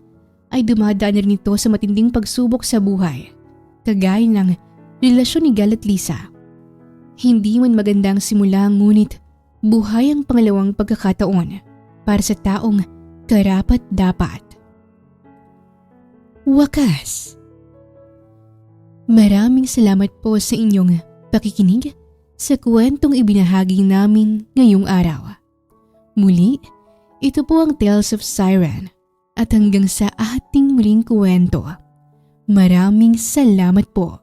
ay dumadaan rin ito sa matinding pagsubok sa buhay, kagaya ng relasyon ni Gal at Lisa. Hindi man magandang simula ngunit buhay ang pangalawang pagkakataon para sa taong karapat-dapat. Wakas! Maraming salamat po sa inyong pakikinig sa kwentong ibinahagi namin ngayong araw. Muli, ito po ang Tales of Siren at hanggang sa ating muling kwento. Maraming salamat po.